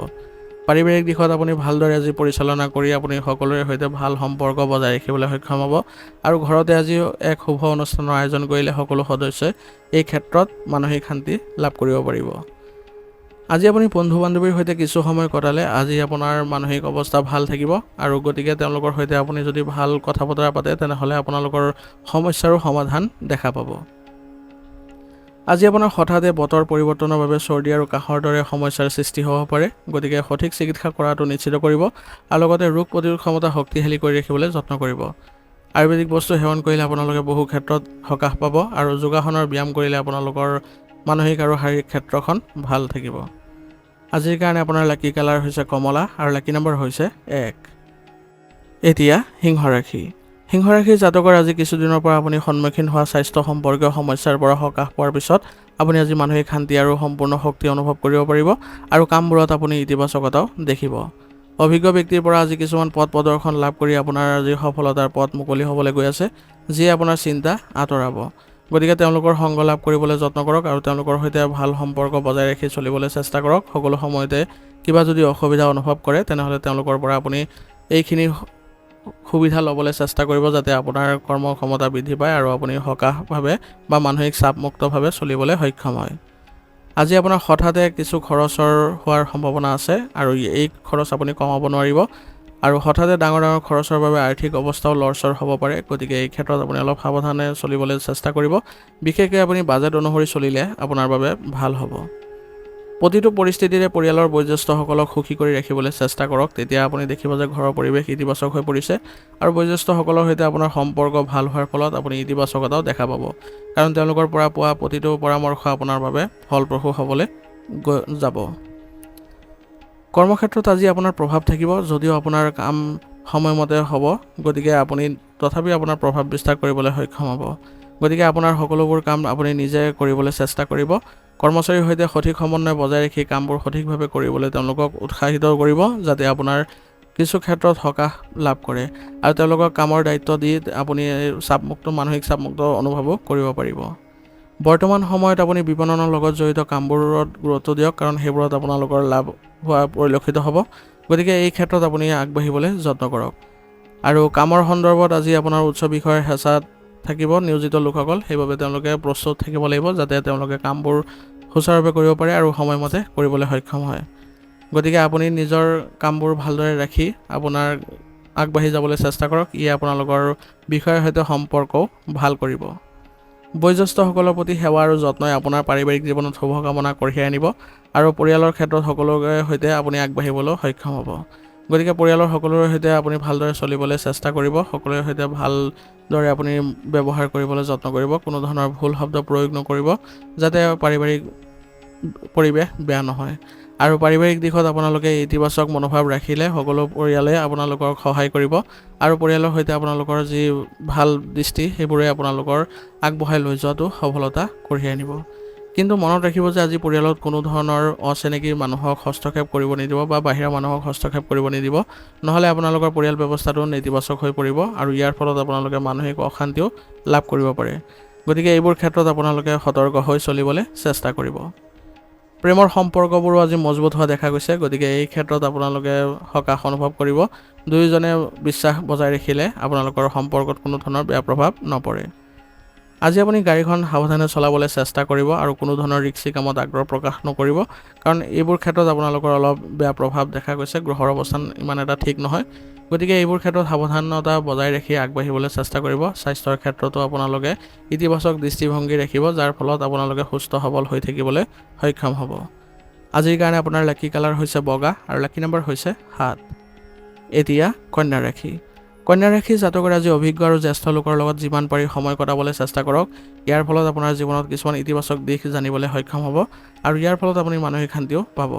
পাৰিবাৰিক দিশত আপুনি ভালদৰে আজি পৰিচালনা কৰি আপুনি সকলোৰে সৈতে ভাল সম্পৰ্ক বজাই ৰাখিবলৈ সক্ষম হ'ব আৰু ঘৰতে আজি এক শুভ অনুষ্ঠানৰ আয়োজন কৰিলে সকলো সদস্যই এই ক্ষেত্ৰত মানসিক শান্তি লাভ কৰিব পাৰিব। আজি আপুনি বন্ধু বান্ধৱীৰ সৈতে কিছু সময় কটালে আজি আপোনাৰ মানসিক অৱস্থা ভাল থাকিব আৰু গতিকে তেওঁলোকৰ সৈতে আপুনি যদি ভাল কথা বতৰা পাতে, তেনেহ'লে আপোনালোকৰ সমস্যাৰো সমাধান দেখা পাব। আজি আপোনাৰ হঠাতে বতৰ পৰিৱৰ্তনৰ বাবে চৰ্দি আৰু কাহৰ দৰে সমস্যাৰ সৃষ্টি হ'ব পাৰে, গতিকে সঠিক চিকিৎসা কৰাটো নিশ্চিত কৰিব আৰু লগতে ৰোগ প্ৰতিৰোধ ক্ষমতা শক্তিশালী কৰি ৰাখিবলৈ যত্ন কৰিব। আয়ুৰ্বেদিক বস্তু সেৱন কৰিলে আপোনালোকে বহু ক্ষেত্ৰত সকাহ পাব আৰু যোগাসনৰ ব্যায়াম কৰিলে আপোনালোকৰ মানসিক আৰু শাৰীৰিক ক্ষেত্ৰখন ভাল থাকিব। আজিৰ কাৰণে আপোনাৰ লাকি কালাৰ হৈছে কমলা আৰু লাকি নম্বৰ হৈছে 1। এতিয়া সিংহ ৰাশি। সিংহ ৰাশিৰ জাতকৰ আজি কিছুদিনৰ পৰা আপুনি সন্মুখীন হোৱা স্বাস্থ্য সম্পৰ্কীয় সমস্যাৰ পৰা সকাহ পোৱাৰ পিছত আপুনি আজি মানসিক শান্তি আৰু সম্পূৰ্ণ শক্তি অনুভৱ কৰিব পাৰিব আৰু কামবোৰত আপুনি ইতিবাচকতাও দেখিব। অভিজ্ঞ ব্যক্তিৰ পৰা আজি কিছুমান পথ প্ৰদৰ্শন লাভ কৰি আপোনাৰ আজি সফলতাৰ পথ মুকলি হ'বলৈ গৈ আছে, যিয়ে আপোনাৰ চিন্তা আঁতৰাব। গতিকে তেওঁলোকৰ সংগ লাভ কৰিবলৈ যত্ন কৰক আৰু তেওঁলোকৰ সৈতে ভাল সম্পৰ্ক বজাই ৰাখি চলিবলৈ চেষ্টা কৰক। সকলো সময়তে কিবা যদি অসুবিধা অনুভৱ কৰে তেনেহ'লে তেওঁলোকৰ পৰা আপুনি এইখিনি সুবিধা ল'বলৈ চেষ্টা কৰিব, যাতে আপোনাৰ কৰ্মক্ষমতা বৃদ্ধি পায় আৰু আপুনি সকাহভাৱে বা মানসিক চাপমুক্তভাৱে চলিবলৈ সক্ষম হয়। আজি আপোনাৰ হঠাতে কিছু খৰচৰ হোৱাৰ সম্ভাৱনা আছে আৰু এই খৰচ আপুনি কমাব নোৱাৰিব আৰু হঠাতে ডাঙৰ ডাঙৰ খৰচৰ বাবে আৰ্থিক অৱস্থাও লৰচৰ হ'ব পাৰে। গতিকে এই ক্ষেত্ৰত আপুনি অলপ সাৱধানে চলিবলৈ চেষ্টা কৰিব। বিশেষকৈ আপুনি বাজেট অনুসৰি চলিলে আপোনাৰ বাবে ভাল হ'ব। প্ৰতিটো পৰিস্থিতিৰে পৰিয়ালৰ বয়োজ্যেষ্ঠসকলক সুখী কৰি ৰাখিবলৈ চেষ্টা কৰক, তেতিয়া আপুনি দেখিব যে ঘৰৰ পৰিৱেশ ইতিবাচক হৈ পৰিছে আৰু বয়োজ্যেষ্ঠসকলৰ সৈতে আপোনাৰ সম্পৰ্ক ভাল হোৱাৰ ফলত আপুনি ইতিবাচকতাও দেখা পাব, কাৰণ তেওঁলোকৰ পৰা পোৱা প্ৰতিটো পৰামৰ্শ আপোনাৰ বাবে ফলপ্ৰসূ হ'বলৈ যাব। কৰ্মক্ষেত্ৰত আজি আপোনাৰ প্ৰভাৱ থাকিব, যদিও আপোনাৰ কাম সময়মতে হ'ব, গতিকে আপুনি তথাপি আপোনাৰ প্ৰভাৱ বিস্তাৰ কৰিবলৈ সক্ষম হ'ব। গতিকে আপোনাৰ সকলোবোৰ কাম আপুনি নিজে কৰিবলৈ চেষ্টা কৰিব। কৰ্মচাৰীৰ সৈতে সঠিক সমন্বয় বজাই ৰাখি কামবোৰ সঠিকভাৱে কৰিবলৈ তেওঁলোকক উৎসাহিত কৰিব, যাতে আপোনাৰ কিছু ক্ষেত্ৰত সকাহ লাভ কৰে আৰু তেওঁলোকক কামৰ দায়িত্ব দি আপুনি মানসিক চাপমুক্ত অনুভৱো কৰিব পাৰিব। বৰ্তমান সময়ত আপুনি বিপণনৰ লগত জড়িত কামবোৰত গুৰুত্ব দিয়ক, কাৰণ সেইবোৰত আপোনালোকৰ লাভ হোৱা পৰিলক্ষিত হ'ব। গতিকে এই ক্ষেত্ৰত আপুনি আগবাঢ়িবলৈ যত্ন কৰক আৰু কামৰ সন্দৰ্ভত আজি আপোনাৰ উচ্চ বিষয়ৰ হেঁচাত থাকিব নিয়োজিত লোকসকল, সেইবাবে তেওঁলোকে প্ৰস্তুত থাকিব লাগিব, যাতে তেওঁলোকে কামবোৰ সুচাৰুৰূপে কৰিব পাৰে আৰু সময়মতে কৰিবলৈ সক্ষম হয়। গতিকে আপুনি নিজৰ কামবোৰ ভালদৰে ৰাখি আপোনাৰ আগবাঢ়ি যাবলৈ চেষ্টা কৰক। ইয়ে আপোনালোকৰ বিষয়ৰ সৈতে সম্পৰ্কও ভাল কৰিব। বয়োজ্যেষ্ঠসকলৰ প্ৰতি সেৱা আৰু যত্নই আপোনাৰ পাৰিবাৰিক জীৱনত শুভকামনা কঢ়িয়াই আনিব আৰু পৰিয়ালৰ ক্ষেত্ৰত সকলোৰে সৈতে আপুনি আগবাঢ়িবলৈ সক্ষম হ'ব। গতিকে পৰিয়ালৰ সকলোৰে সৈতে আপুনি ভালদৰে চলিবলৈ চেষ্টা কৰিব, সকলোৰে সৈতে ভালদৰে আপুনি ব্যৱহাৰ কৰিবলৈ যত্ন কৰিব, কোনো ধৰণৰ ভুল শব্দ প্ৰয়োগ নকৰিব, যাতে পাৰিবাৰিক পৰিৱেশ বেয়া নহয়। আৰু পাৰিবাৰিক দিশত আপোনালোকে ইতিবাচক মনোভাৱ ৰাখিলে সকলো পৰিয়ালে আপোনালোকক সহায় কৰিব আৰু পৰিয়ালৰ সৈতে আপোনালোকৰ যি ভাল দৃষ্টি সেইবোৰে আপোনালোকৰ আগবঢ়াই লৈ যোৱাটো সফলতা কঢ়িয়াই আনিব। কিন্তু মনত ৰাখিব যে আজি পৰিয়ালত কোনো ধৰণৰ অচিনাকি মানুহক হস্তক্ষেপ কৰিব নিদিব বা বাহিৰা মানুহক হস্তক্ষেপ কৰিব নিদিব, নহ'লে আপোনালোকৰ পৰিয়াল ব্যৱস্থাটো নেতিবাচক হৈ পৰিব আৰু ইয়াৰ ফলত আপোনালোকে মানসিক অশান্তিও লাভ কৰিব পাৰে। গতিকে এইবোৰ ক্ষেত্ৰত আপোনালোকে সতৰ্ক হৈ চলিবলৈ চেষ্টা কৰিব। প্ৰেমৰ সম্পৰ্কবোৰো আজি মজবুত হোৱা দেখা গৈছে, গতিকে এই ক্ষেত্ৰত আপোনালোকে সকাহ অনুভৱ কৰিব। দুয়োজনে বিশ্বাস বজাই ৰাখিলে আপোনালোকৰ সম্পৰ্কত কোনো ধৰণৰ বেয়া প্ৰভাৱ নপৰে। আজি আপুনি গাড়ীখন সাৱধানে চলাবলৈ চেষ্টা কৰিব আৰু কোনো ধৰণৰ ৰিস্কি কামত আগ্ৰহ প্ৰকাশ নকৰিব, কাৰণ এইবোৰ ক্ষেত্ৰত আপোনালোকৰ অলপ বেয়া প্ৰভাৱ দেখা গৈছে। গ্ৰহৰ অৱস্থান ইমান এটা ঠিক নহয়, গতিকে এইবোৰ ক্ষেত্ৰত সাৱধানতা বজাই ৰাখি আগবাঢ়িবলৈ চেষ্টা কৰিব। স্বাস্থ্যৰ ক্ষেত্ৰতো আপোনালোকে ইতিবাচক দৃষ্টিভংগী ৰাখিব, যাৰ ফলত আপোনালোকে সুস্থ সবল হৈ থাকিবলৈ সক্ষম হ'ব। আজিৰ কাৰণে আপোনাৰ লাকি কালাৰ হৈছে বগা আৰু লাকি নম্বৰ হৈছে 7। এতিয়া কন্যা ৰাশি। কন্যা ৰাশিৰ জাতকৰ আজি অভিজ্ঞ আৰু জ্যেষ্ঠ লোকৰ লগত যিমান পাৰি সময় কটাবলৈ চেষ্টা কৰক। ইয়াৰ ফলত আপোনাৰ জীৱনত কিছুমান ইতিবাচক দিশ জানিবলৈ সক্ষম হ'ব আৰু ইয়াৰ ফলত আপুনি মানসিক শান্তিও পাব।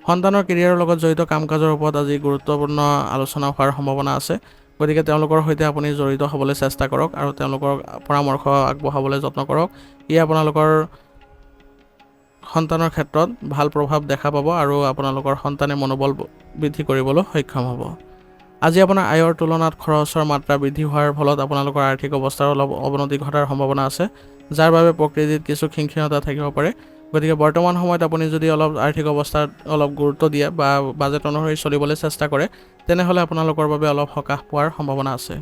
সন্তানৰ কেৰিয়াৰৰ লগত জড়িত কাম কাজৰ ওপৰত আজি গুৰুত্বপূৰ্ণ আলোচনা হোৱাৰ সম্ভাৱনা আছে, গতিকে তেওঁলোকৰ সৈতে আপুনি জড়িত হ'বলৈ চেষ্টা কৰক আৰু তেওঁলোকৰ পৰামৰ্শ আগবঢ়াবলৈ যত্ন কৰক। ই আপোনালোকৰ সন্তানৰ ক্ষেত্ৰত ভাল প্ৰভাৱ দেখা পাব আৰু আপোনালোকৰ সন্তানে মনোবল বৃদ্ধি কৰিবলৈ সক্ষম হ'ব। আজি আপোনাৰ আয়ৰ তুলনাত খৰচৰ মাত্ৰা বৃদ্ধি হোৱাৰ ফলত আপোনালোকৰ আৰ্থিক অৱস্থাৰ অলপ অৱনতি ঘটাৰ সম্ভাৱনা আছে, যাৰ বাবে প্ৰকৃতিত কিছু খিংখিঙতা থাকিব পাৰে। গতিকে বৰ্তমান সময়ত আপুনি যদি অলপ আৰ্থিক অৱস্থাত অলপ গুৰুত্ব দিয়ে বা বাজেট অনুসৰি চলিবলৈ চেষ্টা কৰে, তেনেহ'লে আপোনালোকৰ বাবে অলপ সকাহ পোৱাৰ সম্ভাৱনা আছে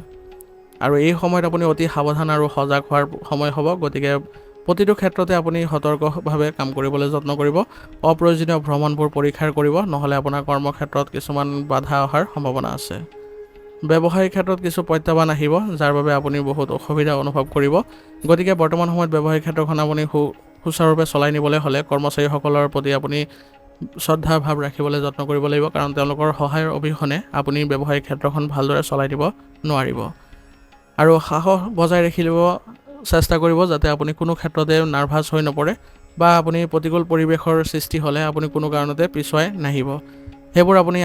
আৰু এই সময়ত আপুনি অতি সাৱধান আৰু সজাগ হোৱাৰ সময় হ'ব। গতিকে প্ৰতিটো ক্ষেত্ৰতে আপুনি সতৰ্কভাৱে কাম কৰিবলৈ যত্ন কৰিব। অপ্ৰয়োজনীয় ভ্ৰমণবোৰ পৰীক্ষা কৰিব, নহ'লে আপোনাৰ কৰ্মক্ষেত্ৰত কিছুমান বাধা অহাৰ সম্ভাৱনা আছে। ব্যৱসায়িক ক্ষেত্ৰত কিছু প্ৰত্যাহ্বান আহিব, যাৰ বাবে আপুনি বহুত অসুবিধা অনুভৱ কৰিব। গতিকে বৰ্তমান সময়ত ব্যৱসায়িক ক্ষেত্ৰখন আপুনি সুচাৰুৰূপে চলাই নিবলৈ হ'লে কৰ্মচাৰীসকলৰ প্ৰতি আপুনি শ্ৰদ্ধা ভাৱ ৰাখিবলৈ যত্ন কৰিব লাগিব, কাৰণ তেওঁলোকৰ সহায়ৰ অবিহনে আপুনি ব্যৱসায়িক ক্ষেত্ৰখন ভালদৰে চলাই দিব নোৱাৰিব। আৰু সাহস বজাই ৰাখিব চেষ্টা কৰিব যাতে আপুনি কোনো ক্ষেত্ৰতে নাৰ্ভাছ হৈ নপৰে বা আপুনি প্ৰতিকূল পৰিৱেশৰ সৃষ্টি হ'লে আপুনি কোনো কাৰণতে পিছুৱাই নাহিব। সেইবোৰ আপুনি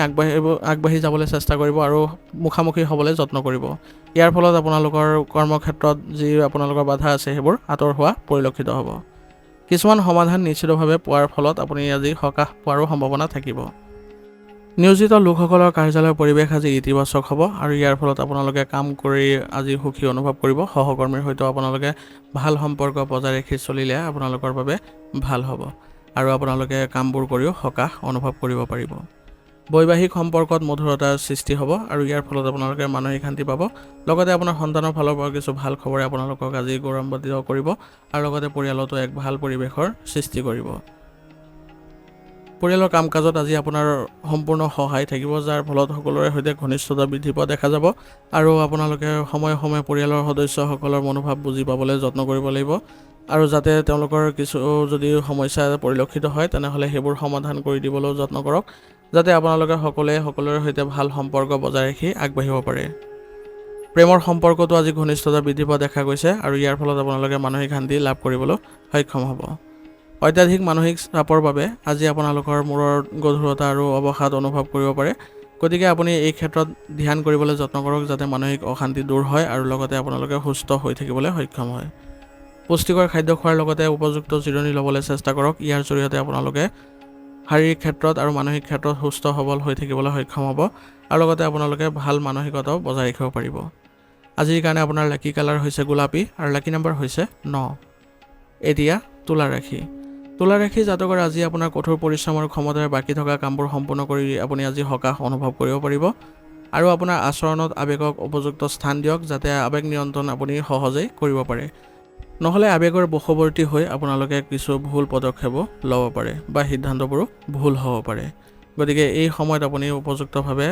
আগবাঢ়ি যাবলৈ চেষ্টা কৰিব আৰু মুখামুখি হ'বলৈ যত্ন কৰিব। ইয়াৰ ফলত আপোনালোকৰ কৰ্মক্ষেত্ৰত যি আপোনালোকৰ বাধা আছে সেইবোৰ আঁতৰ হোৱা পৰিলক্ষিত হ'ব। কিছুমান সমাধান নিশ্চিতভাৱে পোৱাৰ ফলত আপুনি আজি সকাহ পোৱাৰো সম্ভাৱনা থাকিব। নিয়োজিত লোকসকলৰ কাৰ্যালয়ৰ পৰিৱেশ আজি ইতিবাচক হ'ব আৰু ইয়াৰ ফলত আপোনালোকে কাম কৰি আজি সুখী অনুভৱ কৰিব। সহকৰ্মীৰ সৈতে আপোনালোকে ভাল সম্পৰ্ক বজাই ৰাখি চলিলে আপোনালোকৰ বাবে ভাল হ'ব আৰু আপোনালোকে কামবোৰ কৰিও সকাহ অনুভৱ কৰিব পাৰিব। বৈবাহিক সম্পৰ্কত মধুৰতাৰ সৃষ্টি হ'ব আৰু ইয়াৰ ফলত আপোনালোকে মানসিক শান্তি পাব। লগতে আপোনাৰ সন্তানৰ ফালৰ পৰা কিছু ভাল খবৰে আপোনালোকক আজি গৌৰৱান্বিত কৰিব আৰু লগতে পৰিয়ালতো এক ভাল পৰিৱেশৰ সৃষ্টি কৰিব। পৰিয়ালৰ কাম কাজত আজি আপোনাৰ সম্পূৰ্ণ সহায় থাকিব, যাৰ ফলত সকলোৰে সৈতে ঘনিষ্ঠতা বৃদ্ধি পোৱা দেখা যাব আৰু আপোনালোকে সময়ে সময়ে পৰিয়ালৰ সদস্যসকলৰ মনোভাৱ বুজি পাবলৈ যত্ন কৰিব লাগিব আৰু যাতে তেওঁলোকৰ কিছু যদি সমস্যা পৰিলক্ষিত হয় তেনেহ'লে সেইবোৰ সমাধান কৰি দিবলৈও যত্ন কৰক, যাতে আপোনালোকে সকলোৰে সৈতে ভাল সম্পৰ্ক বজাই ৰাখি আগবাঢ়িব পাৰে। প্ৰেমৰ সম্পৰ্কটো আজি ঘনিষ্ঠতা বৃদ্ধি পোৱা দেখা গৈছে আৰু ইয়াৰ ফলত আপোনালোকে মানসিক শান্তি লাভ কৰিবলৈ সক্ষম হ'ব। অত্যাধিক মানসিক চাপৰ বাবে আজি আপোনালোকৰ মূৰৰ গধুৰতা আৰু অৱসাদ অনুভৱ কৰিব পাৰে, গতিকে আপুনি এই ক্ষেত্ৰত ধ্যান কৰিবলৈ যত্ন কৰক যাতে মানসিক অশান্তি দূৰ হয় আৰু লগতে আপোনালোকে সুস্থ হৈ থাকিবলৈ সক্ষম হয়। পুষ্টিকৰ খাদ্য খোৱাৰ লগতে উপযুক্ত জিৰণি ল'বলৈ চেষ্টা কৰক। ইয়াৰ জৰিয়তে আপোনালোকে শাৰীৰিক ক্ষেত্ৰত আৰু মানসিক ক্ষেত্ৰত সুস্থ সবল হৈ থাকিবলৈ সক্ষম হ'ব আৰু লগতে আপোনালোকে ভাল মানসিকতাও বজাই ৰাখিব পাৰিব। আজিৰ কাৰণে আপোনাৰ লাকি কালাৰ হৈছে গোলাপী আৰু লাকি নম্বৰ হৈছে 9। এতিয়া তুলা ৰাশি জাতকৰ আজি আপোনাৰ কঠোৰ পৰিশ্ৰম আৰু ক্ষমতাৰে বাকী থকা কামবোৰ সম্পূৰ্ণ কৰি আপুনি আজি সকাহ অনুভৱ কৰিব পাৰিব আৰু আপোনাৰ আচৰণত আৱেগক উপযুক্ত স্থান দিয়ক যাতে আৱেগ নিয়ন্ত্ৰণ আপুনি সহজেই কৰিব পাৰে। নহ'লে আৱেগৰ বশৱৰ্তী হৈ আপোনালোকে কিছু ভুল পদক্ষেপো ল'ব পাৰে বা সিদ্ধান্তবোৰো ভুল হ'ব পাৰে। গতিকে এই সময়ত আপুনি উপযুক্তভাৱে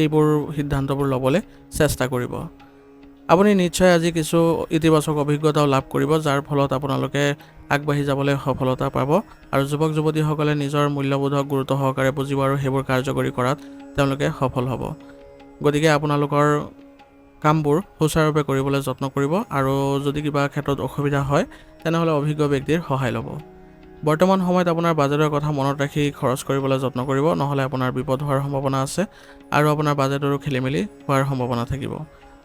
এইবোৰ সিদ্ধান্তবোৰ ল'বলৈ চেষ্টা কৰিব। আপুনি নিশ্চয় আজি কিছু ইতিবাচক অভিজ্ঞতাও লাভ কৰিব, যাৰ ফলত আপোনালোকে আগবাঢ়ি যাবলৈ সফলতা পাব আৰু যুৱক যুৱতীসকলে নিজৰ মূল্যবোধক গুৰুত্ব সহকাৰে বুজিব আৰু সেইবোৰ কাৰ্যকৰী কৰাত তেওঁলোকে সফল হ'ব। গতিকে আপোনালোকৰ কামবোৰ সুচাৰুৰূপে কৰিবলৈ যত্ন কৰিব আৰু যদি কিবা ক্ষেত্ৰত অসুবিধা হয় তেনেহ'লে অভিজ্ঞ ব্যক্তিৰ সহায় ল'ব। বৰ্তমান সময়ত আপোনাৰ বাজেটৰ কথা মনত ৰাখি খৰচ কৰিবলৈ যত্ন কৰিব, নহ'লে আপোনাৰ বিপদ হোৱাৰ সম্ভাৱনা আছে আৰু আপোনাৰ বাজেটৰো খেলিমেলি হোৱাৰ সম্ভাৱনা থাকিব।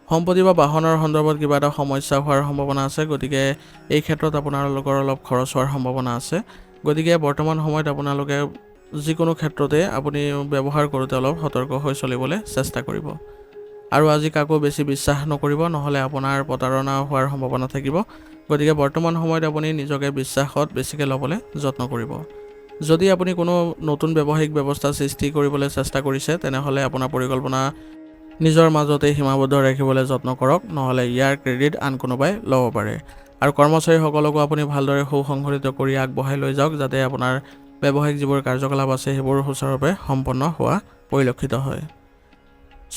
সম্পত্তি বা বাহনৰ সন্দৰ্ভত কিবা এটা সমস্যা হোৱাৰ সম্ভাৱনা আছে, গতিকে এই ক্ষেত্ৰত আপোনালোকৰ অলপ খৰচ হোৱাৰ সম্ভাৱনা আছে। গতিকে বৰ্তমান সময়ত আপোনালোকে যিকোনো ক্ষেত্ৰতে আপুনি ব্যৱহাৰ কৰোঁতে অলপ সতৰ্ক হৈ চলিবলৈ চেষ্টা কৰিব আৰু আজি কাকো বেছি বিশ্বাস নকৰিব, নহ'লে আপোনাৰ প্ৰতাৰণা হোৱাৰ সম্ভাৱনা থাকিব। গতিকে বৰ্তমান সময়ত আপুনি নিজকে বিশ্বাসত বেছিকৈ ল'বলৈ যত্ন কৰিব। যদি আপুনি কোনো নতুন ব্যৱসায়িক ব্যৱস্থা সৃষ্টি কৰিবলৈ চেষ্টা কৰিছে তেনেহ'লে আপোনাৰ পৰিকল্পনা নিজৰ মাজতে সীমাবদ্ধ ৰাখিবলৈ যত্ন কৰক, নহ'লে ইয়াৰ ক্ৰেডিট আন কোনোবাই ল'ব পাৰে। আৰু কৰ্মচাৰীসকলকো আপুনি ভালদৰে সুসংগঠিত কৰি আগবঢ়াই লৈ যাওক যাতে আপোনাৰ ব্যৱসায়িক যিবোৰ কাৰ্যকলাপ আছে সেইবোৰ সুচাৰুৰূপে সম্পন্ন হোৱা পৰিলক্ষিত হয়।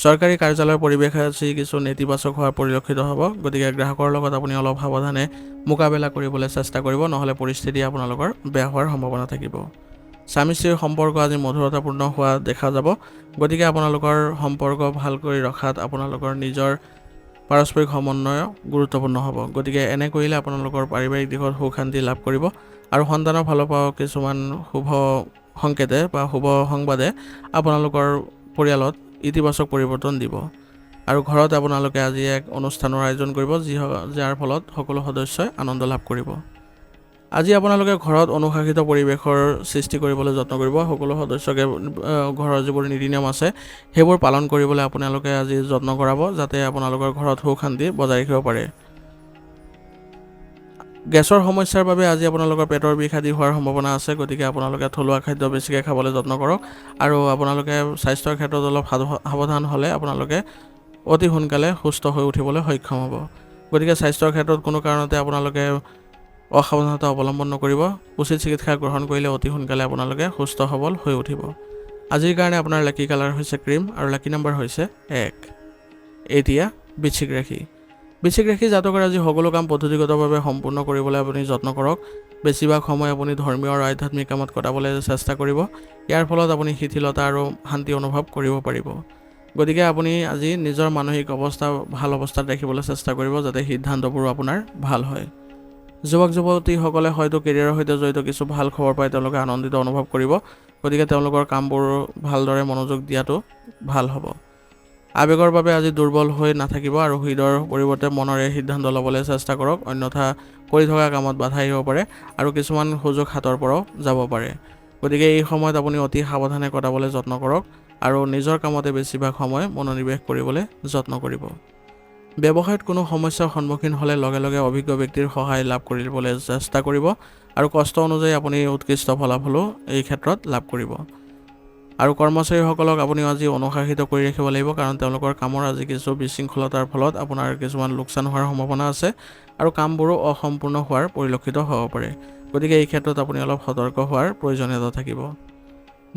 চৰকাৰী কাৰ্যালয়ৰ পৰিৱেশ আজি কিছু নেতিবাচক হোৱা পৰিলক্ষিত হ'ব, গতিকে গ্ৰাহকৰ লগত আপুনি অলপ সাৱধানে মোকাবিলা কৰিবলৈ চেষ্টা কৰিব, নহ'লে পৰিস্থিতি আপোনালোকৰ বেয়া হোৱাৰ সম্ভাৱনা থাকিব। স্বামী স্ত্ৰীৰ সম্পৰ্ক আজি মধুৰতাপূৰ্ণ হোৱা দেখা যাব, গতিকে আপোনালোকৰ সম্পৰ্ক ভাল কৰি ৰখাত আপোনালোকৰ নিজৰ পাৰস্পৰিক সমন্বয় গুৰুত্বপূৰ্ণ হ'ব। গতিকে এনে কৰিলে আপোনালোকৰ পাৰিবাৰিক দিশত সুখ শান্তি লাভ কৰিব আৰু সন্তানৰ ফালৰ পৰাও কিছুমান শুভ সংকেতে বা শুভ সংবাদে আপোনালোকৰ পৰিয়ালত ইতিবাচক পৰিৱৰ্তন দিব আৰু ঘৰত আপোনালোকে আজি এক অনুষ্ঠানৰ আয়োজন কৰিব যাৰ ফলত সকলো সদস্যই আনন্দ লাভ কৰিব। আজি আপোনালোকে ঘৰত অনুশাসিত পৰিৱেশৰ সৃষ্টি কৰিবলৈ যত্ন কৰিব। সকলো সদস্যকে ঘৰৰ যিবোৰ নীতি নিয়ম আছে সেইবোৰ পালন কৰিবলৈ আপোনালোকে আজি যত্ন কৰাব যাতে আপোনালোকৰ ঘৰত সুখ শান্তি বজাই ৰাখিব পাৰে। গেছৰ সমস্যাৰ বাবে আজি আপোনালোকৰ পেটৰ বিষ আদি হোৱাৰ সম্ভাৱনা আছে, গতিকে আপোনালোকে থলুৱা খাদ্য বেছিকৈ খাবলৈ যত্ন কৰক আৰু আপোনালোকে স্বাস্থ্যৰ ক্ষেত্ৰত অলপ সাৱধান হ'লে আপোনালোকে অতি সোনকালে সুস্থ হৈ উঠিবলৈ সক্ষম হ'ব। গতিকে স্বাস্থ্যৰ ক্ষেত্ৰত কোনো কাৰণতে আপোনালোকে অসাৱধানতা অৱলম্বন নকৰিব। উচিত চিকিৎসা গ্ৰহণ কৰিলে অতি সোনকালে আপোনালোকে সুস্থ সবল হৈ উঠিব। আজিৰ কাৰণে আপোনাৰ লাকি কালাৰ হৈছে ক্ৰীম আৰু লাকি নম্বৰ হৈছে 1। এতিয়া বৃশ্চিক বৃশ্চিক ৰাশি জাতকৰ আজি সকলো কাম পদ্ধতিগতভাৱে সম্পূৰ্ণ কৰিবলৈ আপুনি যত্ন কৰক। বেছিভাগ সময় আপুনি ধৰ্মীয় আৰু আধ্যাত্মিক কামত কটাবলৈ চেষ্টা কৰিব। ইয়াৰ ফলত আপুনি শিথিলতা আৰু শান্তি অনুভৱ কৰিব পাৰিব। গতিকে আপুনি আজি নিজৰ মানসিক অৱস্থা ভাল অৱস্থাত ৰাখিবলৈ চেষ্টা কৰিব যাতে সিদ্ধান্তবোৰো আপোনাৰ ভাল হয়। যুৱক যুৱতীসকলে হয়তো কেৰিয়াৰৰ সৈতে জড়িত কিছু ভাল খবৰ পাই তেওঁলোকে আনন্দিত অনুভৱ কৰিব। গতিকে তেওঁলোকৰ কামবোৰ ভালদৰে মনোযোগ দিয়াটো ভাল হ'ব। আৱেগৰ বাবে আজি দুৰ্বল হৈ নাথাকিব আৰু হৃদয়ৰ পৰিৱৰ্তে মনেৰে সিদ্ধান্ত ল'বলৈ চেষ্টা কৰক, অন্যথা কৰি থকা কামত বাধা আহিব পাৰে আৰু কিছুমান সুযোগ হাতৰ পৰাও যাব পাৰে। গতিকে এই সময়ত আপুনি অতি সাৱধানে কটাবলৈ যত্ন কৰক আৰু নিজৰ কামতে বেছিভাগ সময় মনোনিৱেশ কৰিবলৈ যত্ন কৰিব। ব্যৱসায়ত কোনো সমস্যাৰ সন্মুখীন হ'লে লগে লগে অভিজ্ঞ ব্যক্তিৰ সহায় লাভ কৰিবলৈ চেষ্টা কৰিব আৰু কষ্ট অনুযায়ী আপুনি উৎকৃষ্ট ফলাফলো এই ক্ষেত্ৰত লাভ কৰিব। আৰু কৰ্মচাৰীসকলক আপুনি আজি অনুশাসিত কৰি ৰাখিব লাগিব, কাৰণ তেওঁলোকৰ কামৰ আজি কিছু বিশৃংখলতাৰ ফলত আপোনাৰ কিছুমান লোকচান হোৱাৰ সম্ভাৱনা আছে আৰু কামবোৰো অসম্পূৰ্ণ হোৱাৰ পৰিলক্ষিত হ'ব পাৰে। গতিকে এই ক্ষেত্ৰত আপুনি অলপ সতৰ্ক হোৱাৰ প্ৰয়োজনীয়তা থাকিব।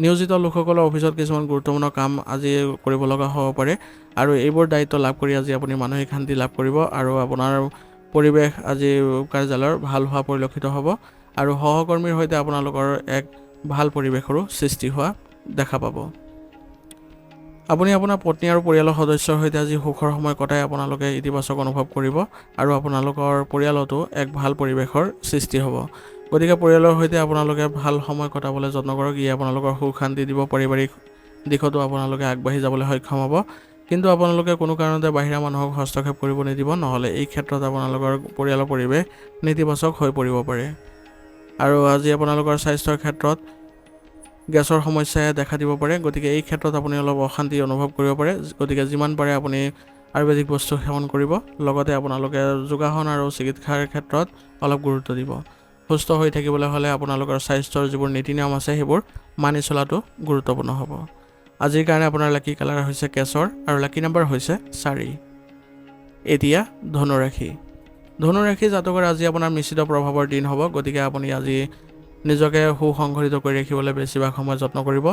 নিয়োজিত লোকসকলৰ অফিচত কিছুমান গুৰুত্বপূৰ্ণ কাম আজি কৰিব লগা হ'ব পাৰে আৰু এইবোৰ দায়িত্ব লাভ কৰি আজি আপুনি মানসিক শান্তি লাভ কৰিব আৰু আপোনাৰ পৰিৱেশ আজি কাৰ্যালয়ৰ ভাল হোৱা পৰিলক্ষিত হ'ব আৰু সহকৰ্মীৰ সৈতে আপোনালোকৰ এক ভাল পৰিৱেশৰো সৃষ্টি হোৱা দেখা পাব। আপুনি আপোনাৰ পত্নী আৰু পৰিয়ালৰ সদস্যৰ সৈতে আজি সুখৰ সময় কটাই আপোনালোকে ইতিবাচক অনুভৱ কৰিব আৰু আপোনালোকৰ পৰিয়ালতো এক ভাল পৰিৱেশৰ সৃষ্টি হ'ব। গতিকে পৰিয়ালৰ সৈতে আপোনালোকে ভাল সময় কটাবলৈ যত্ন কৰক। ই আপোনালোকৰ সুখ শান্তি দিব। পাৰিবাৰিক দিশতো আপোনালোকে আগবাঢ়ি যাবলৈ সক্ষম হ'ব, কিন্তু আপোনালোকে কোনো কাৰণতে বাহিৰা মানুহক হস্তক্ষেপ কৰিব নিদিব, নহ'লে এই ক্ষেত্ৰত আপোনালোকৰ পৰিয়ালৰ পৰিৱেশ নেতিবাচক হৈ পৰিব পাৰে। আৰু আজি আপোনালোকৰ স্বাস্থ্যৰ ক্ষেত্ৰত গেছৰ সমস্যাই দেখা দিব পাৰে। গতিকে এই ক্ষেত্ৰত আপুনি অলপ অশান্তি অনুভৱ কৰিব পাৰে। গতিকে যিমান পাৰে আপুনি আয়ুৰ্বেদিক বস্তু সেৱন কৰিব, লগতে আপোনালোকে যোগাসন আৰু চিকিৎসাৰ ক্ষেত্ৰত অলপ গুৰুত্ব দিব। সুস্থ হৈ থাকিবলৈ হ'লে আপোনালোকৰ স্বাস্থ্যৰ যিবোৰ নীতি নিয়ম আছে সেইবোৰ মানি চলাটো গুৰুত্বপূৰ্ণ হ'ব। আজিৰ কাৰণে আপোনাৰ লাকি কালাৰ হৈছে কেশৰ আৰু লাকি নাম্বাৰ হৈছে 4। এতিয়া ধনুৰাশি। ধনুৰাশি জাতকৰ আজি আপোনাৰ মিশ্ৰিত প্ৰভাৱৰ দিন হ'ব। গতিকে আপুনি আজি নিজকে সুসংগঠিত কৰি ৰাখিবলৈ বেছিভাগ সময় যত্ন কৰিব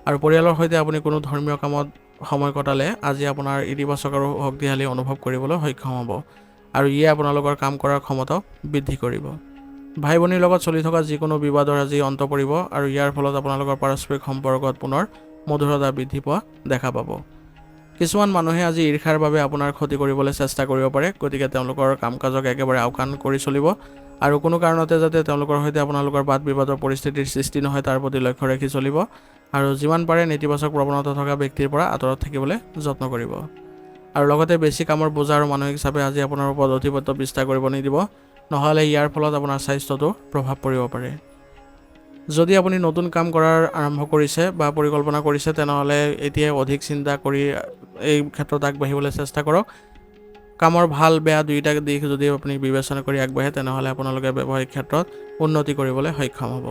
আৰু পৰিয়ালৰ সৈতে আপুনি কোনো ধৰ্মীয় কামত সময় কটালে আজি আপোনাৰ ইতিবাচক আৰু শক্তিশালী অনুভৱ কৰিবলৈ সক্ষম হ'ব আৰু ইয়ে আপোনালোকৰ কাম কৰাৰ ক্ষমতাও বৃদ্ধি কৰিব। ভাই ভনীৰ লগত চলি থকা যিকোনো বিবাদৰ আজি অন্ত পৰিব আৰু ইয়াৰ ফলত আপোনালোকৰ পাৰস্পৰিক সম্পৰ্কত পুনৰ মধুৰতা বৃদ্ধি পোৱা দেখা পাব। কিছুমান মানুহে আজি ঈৰ্ষাৰ বাবে আপোনাৰ ক্ষতি কৰিবলৈ চেষ্টা কৰিব পাৰে। গতিকে তেওঁলোকৰ কাম কাজক একেবাৰে আওকাণ কৰি চলিব আৰু কোনো কাৰণতে যাতে তেওঁলোকৰ সৈতে আপোনালোকৰ বাদ বিবাদৰ পৰিস্থিতিৰ সৃষ্টি নহয় তাৰ প্ৰতি লক্ষ্য ৰাখি চলিব আৰু যিমান পাৰে নেতিবাচক প্ৰৱণতা থকা ব্যক্তিৰ পৰা আঁতৰত থাকিবলৈ যত্ন কৰিব। আৰু লগতে বেছি কামৰ বোজা আৰু মানসিক চাপে আজি আপোনাৰ ওপৰত অধিপত্য বিস্তাৰ কৰিব নিদিব, নহ'লে ইয়াৰ ফলত আপোনাৰ স্বাস্থ্যতো প্ৰভাৱ পৰিব পাৰে। যদি আপুনি নতুন কাম কৰাৰ আৰম্ভ কৰিছে বা পৰিকল্পনা কৰিছে, তেনেহ'লে এতিয়াই অধিক চিন্তা কৰি এই ক্ষেত্ৰত আগবাঢ়িবলৈ চেষ্টা কৰক। কামৰ ভাল বেয়া দুয়োটা দিশ যদি আপুনি বিবেচনা কৰি আগবাঢ়ে, তেনেহ'লে আপোনালোকে ব্যৱসায়িক ক্ষেত্ৰত উন্নতি কৰিবলৈ সক্ষম হ'ব।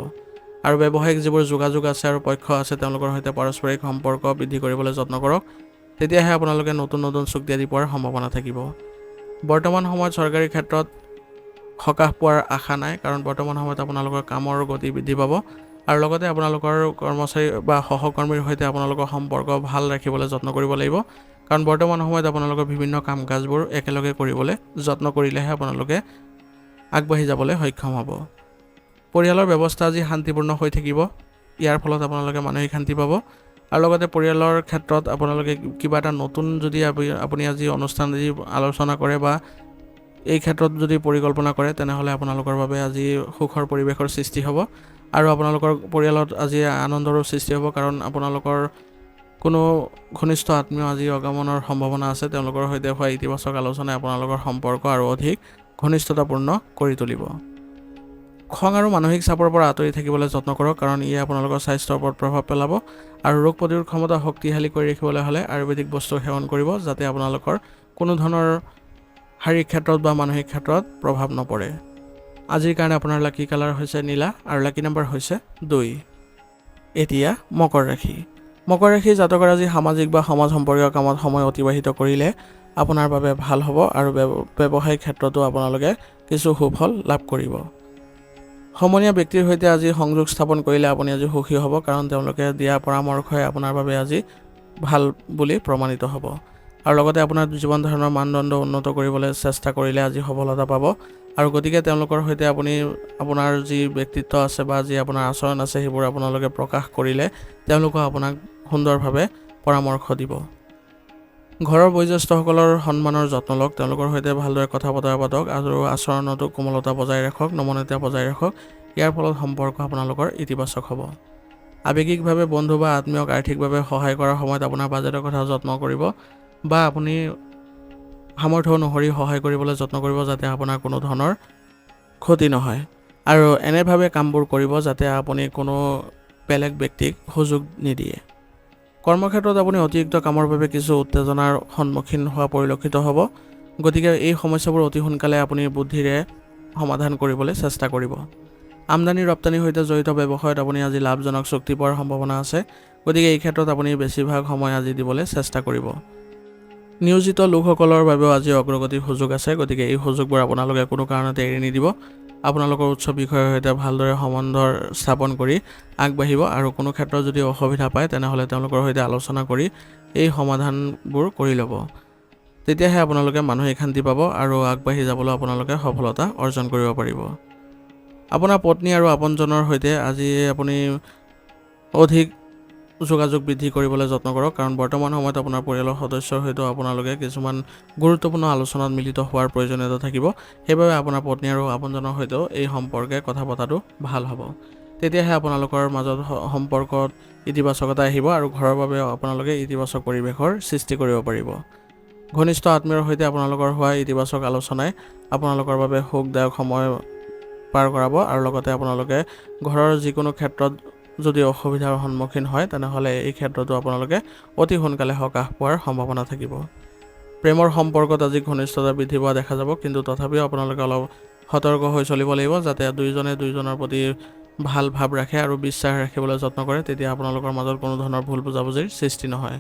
আৰু ব্যৱসায়িক যিবোৰ যোগাযোগ আছে আৰু পক্ষ আছে তেওঁলোকৰ সৈতে পাৰস্পৰিক সম্পৰ্ক বৃদ্ধি কৰিবলৈ যত্ন কৰক, তেতিয়াহে আপোনালোকে নতুন নতুন চুক্তি আদি পোৱাৰ সম্ভাৱনা থাকিব। বৰ্তমান সময়ত চৰকাৰী ক্ষেত্ৰত সকাহ পোৱাৰ আশা নাই, কাৰণ বৰ্তমান সময়ত আপোনালোকৰ কামৰ গতি বৃদ্ধি পাব আৰু লগতে আপোনালোকৰ কৰ্মচাৰী বা সহকৰ্মীৰ সৈতে আপোনালোকৰ সম্পৰ্ক ভাল ৰাখিবলৈ যত্ন কৰিব লাগিব, কাৰণ বৰ্তমান সময়ত আপোনালোকৰ বিভিন্ন কাম কাজবোৰ একেলগে কৰিবলৈ যত্ন কৰিলেহে আপোনালোকে আগবাঢ়ি যাবলৈ সক্ষম হ'ব। পৰিয়ালৰ ব্যৱস্থা আজি শান্তিপূৰ্ণ হৈ থাকিব। ইয়াৰ ফলত আপোনালোকে মানসিক শান্তি পাব আৰু লগতে পৰিয়ালৰ ক্ষেত্ৰত আপোনালোকে কিবা এটা নতুন যদি আপুনি আজি অনুষ্ঠান যদি আলোচনা কৰে বা এই ক্ষেত্ৰত যদি পৰিকল্পনা কৰে, তেনেহ'লে আপোনালোকৰ বাবে আজি সুখৰ পৰিৱেশৰ সৃষ্টি হ'ব আৰু আপোনালোকৰ পৰিয়ালত আজি আনন্দৰো সৃষ্টি হ'ব, কাৰণ আপোনালোকৰ কোনো ঘনিষ্ঠ আত্মীয় আজি আগমনৰ সম্ভাৱনা আছে। তেওঁলোকৰ সৈতে হোৱা ইতিবাচক আলোচনাই আপোনালোকৰ সম্পৰ্ক আৰু অধিক ঘনিষ্ঠতাপূৰ্ণ কৰি তুলিব। খং আৰু মানসিক চাপৰ পৰা আঁতৰি থাকিবলৈ যত্ন কৰক, কাৰণ ইয়ে আপোনালোকৰ স্বাস্থ্যৰ ওপৰত প্ৰভাৱ পেলাব আৰু ৰোগ প্ৰতিৰোধ ক্ষমতা শক্তিশালী কৰি ৰাখিবলৈ হ'লে আয়ুৰ্বেদিক বস্তু সেৱন কৰিব, যাতে আপোনালোকৰ কোনো ধৰণৰ শাৰীৰিক ক্ষেত্ৰত বা মানসিক ক্ষেত্ৰত প্ৰভাৱ নপৰে। আজিৰ কাৰণে আপোনাৰ লাকি কালাৰ হৈছে নীলা আৰু লাকি নাম্বাৰ হৈছে 2। এতিয়া মকৰ ৰাশি। মকৰ ৰাশি জাতকৰ আজি সামাজিক বা সমাজ সম্পৰ্কীয় কামত সময় অতিবাহিত কৰিলে আপোনাৰ বাবে ভাল হ'ব আৰু ব্যৱসায়িক ক্ষেত্ৰতো আপোনালোকে কিছু সুফল লাভ কৰিব। সমনীয়া ব্যক্তিৰ সৈতে আজি সংযোগ স্থাপন কৰিলে আপুনি আজি সুখী হ'ব, কাৰণ তেওঁলোকে দিয়া পৰামৰ্শই আপোনাৰ বাবে আজি ভাল বুলি প্ৰমাণিত হ'ব আৰু লগতে আপোনাৰ জীৱন ধাৰণৰ মানদণ্ড উন্নত কৰিবলৈ চেষ্টা কৰিলে আজি সফলতা পাব। আৰু গতিকে তেওঁলোকৰ সৈতে আপুনি আপোনাৰ যি ব্যক্তিত্ব আছে বা যি আপোনাৰ আচৰণ আছে সেইবোৰ আপোনালোকে প্ৰকাশ কৰিলে তেওঁলোকে আপোনাক সুন্দৰভাৱে পৰামৰ্শ দিব। ঘৰৰ বয়োজ্যেষ্ঠসকলৰ সন্মানৰ যত্ন লওক, তেওঁলোকৰ সৈতে ভালদৰে কথা বতৰা পাতক আৰু আচৰণতো কোমলতা বজাই ৰাখক, নমনীয়তা বজাই ৰাখক। ইয়াৰ ফলত সম্পৰ্ক আপোনালোকৰ ইতিবাচক হ'ব। আৱেগিকভাৱে বন্ধু বা আত্মীয়ক আৰ্থিকভাৱে সহায় কৰাৰ সময়ত আপোনাৰ বাজেটৰ কথা যত্ন কৰিব বা আপুনি সামৰ্থ্য অনুসৰি সহায় কৰিবলৈ যত্ন কৰিব যাতে আপোনাৰ কোনো ধৰণৰ ক্ষতি নহয়। আৰু এনেভাৱে কামবোৰ কৰিব যাতে আপুনি কোনো বেলেগ ব্যক্তিক সুযোগ নিদিয়ে। কৰ্মক্ষেত্ৰত আপুনি অতিৰিক্ত কামৰ বাবে কিছু উত্তেজনাৰ সন্মুখীন হোৱা পৰিলক্ষিত হ'ব। গতিকে এই সমস্যাবোৰ অতি সোনকালে আপুনি বুদ্ধিৰে সমাধান কৰিবলৈ চেষ্টা কৰিব। আমদানি ৰপ্তানিৰ সৈতে জড়িত ব্যৱসায়ত আপুনি আজি লাভজনক চুক্তি পোৱাৰ সম্ভাৱনা আছে। গতিকে এই ক্ষেত্ৰত আপুনি বেছিভাগ সময় আজি দিবলৈ চেষ্টা কৰিব। নিয়োজিত লোকসকলৰ বাবেও আজি অগ্ৰগতিৰ সুযোগ আছে। গতিকে এই সুযোগবোৰ আপোনালোকে কোনো কাৰণতে এৰি নিদিব। আপোনালোকৰ উচ্চ বিষয়ৰ সৈতে ভালদৰে সম্বন্ধৰ স্থাপন কৰি আগবাঢ়িব আৰু কোনো ক্ষেত্ৰত যদি অসুবিধা পায় তেনেহ'লে তেওঁলোকৰ সৈতে আলোচনা কৰি এই সমাধানবোৰ কৰি ল'ব। তেতিয়াহে আপোনালোকে মানসিক শান্তি পাব আৰু আগবাঢ়ি যাবলৈ আপোনালোকে সফলতা অৰ্জন কৰিব পাৰিব। আপোনাৰ পত্নী আৰু আপোনজনৰ সৈতে আজি আপুনি অধিক যোগাযোগ বৃদ্ধি কৰিবলৈ যত্ন কৰক, কাৰণ বৰ্তমান সময়ত আপোনাৰ পৰিয়ালৰ সদস্যৰ সৈতে আপোনালোকে কিছুমান গুৰুত্বপূৰ্ণ আলোচনাত মিলিত হোৱাৰ প্ৰয়োজনীয়তা থাকিব। সেইবাবে আপোনাৰ পত্নী আৰু আপোনজনৰ সৈতেও এই সম্পৰ্কে কথা পতাটো ভাল হ'ব। তেতিয়াহে আপোনালোকৰ মাজত সম্পৰ্কত ইতিবাচকতা আহিব আৰু ঘৰৰ বাবে আপোনালোকে ইতিবাচক পৰিৱেশৰ সৃষ্টি কৰিব পাৰিব। ঘনিষ্ঠ আত্মীয়ৰ সৈতে আপোনালোকৰ হোৱা ইতিবাচক আলোচনাই আপোনালোকৰ বাবে সুখদায়ক সময় পাৰ কৰাব আৰু লগতে আপোনালোকে ঘৰৰ যিকোনো ক্ষেত্ৰত যদি অসুবিধাৰ সন্মুখীন হয় তেনেহ'লে এই ক্ষেত্ৰতো আপোনালোকে অতি সোনকালে সকাহ পোৱাৰ সম্ভাৱনা থাকিব। প্ৰেমৰ সম্পৰ্কত আজি ঘনিষ্ঠতা বৃদ্ধি পোৱা দেখা যাব, কিন্তু তথাপিও আপোনালোকে অলপ সতৰ্ক হৈ চলিব লাগিব যাতে দুয়োজনে দুয়োজনৰ প্ৰতি ভাল ভাৱ ৰাখে আৰু বিশ্বাস ৰাখিবলৈ যত্ন কৰে। তেতিয়া আপোনালোকৰ মাজত কোনো ধৰণৰ ভুল বুজাবুজিৰ সৃষ্টি নহয়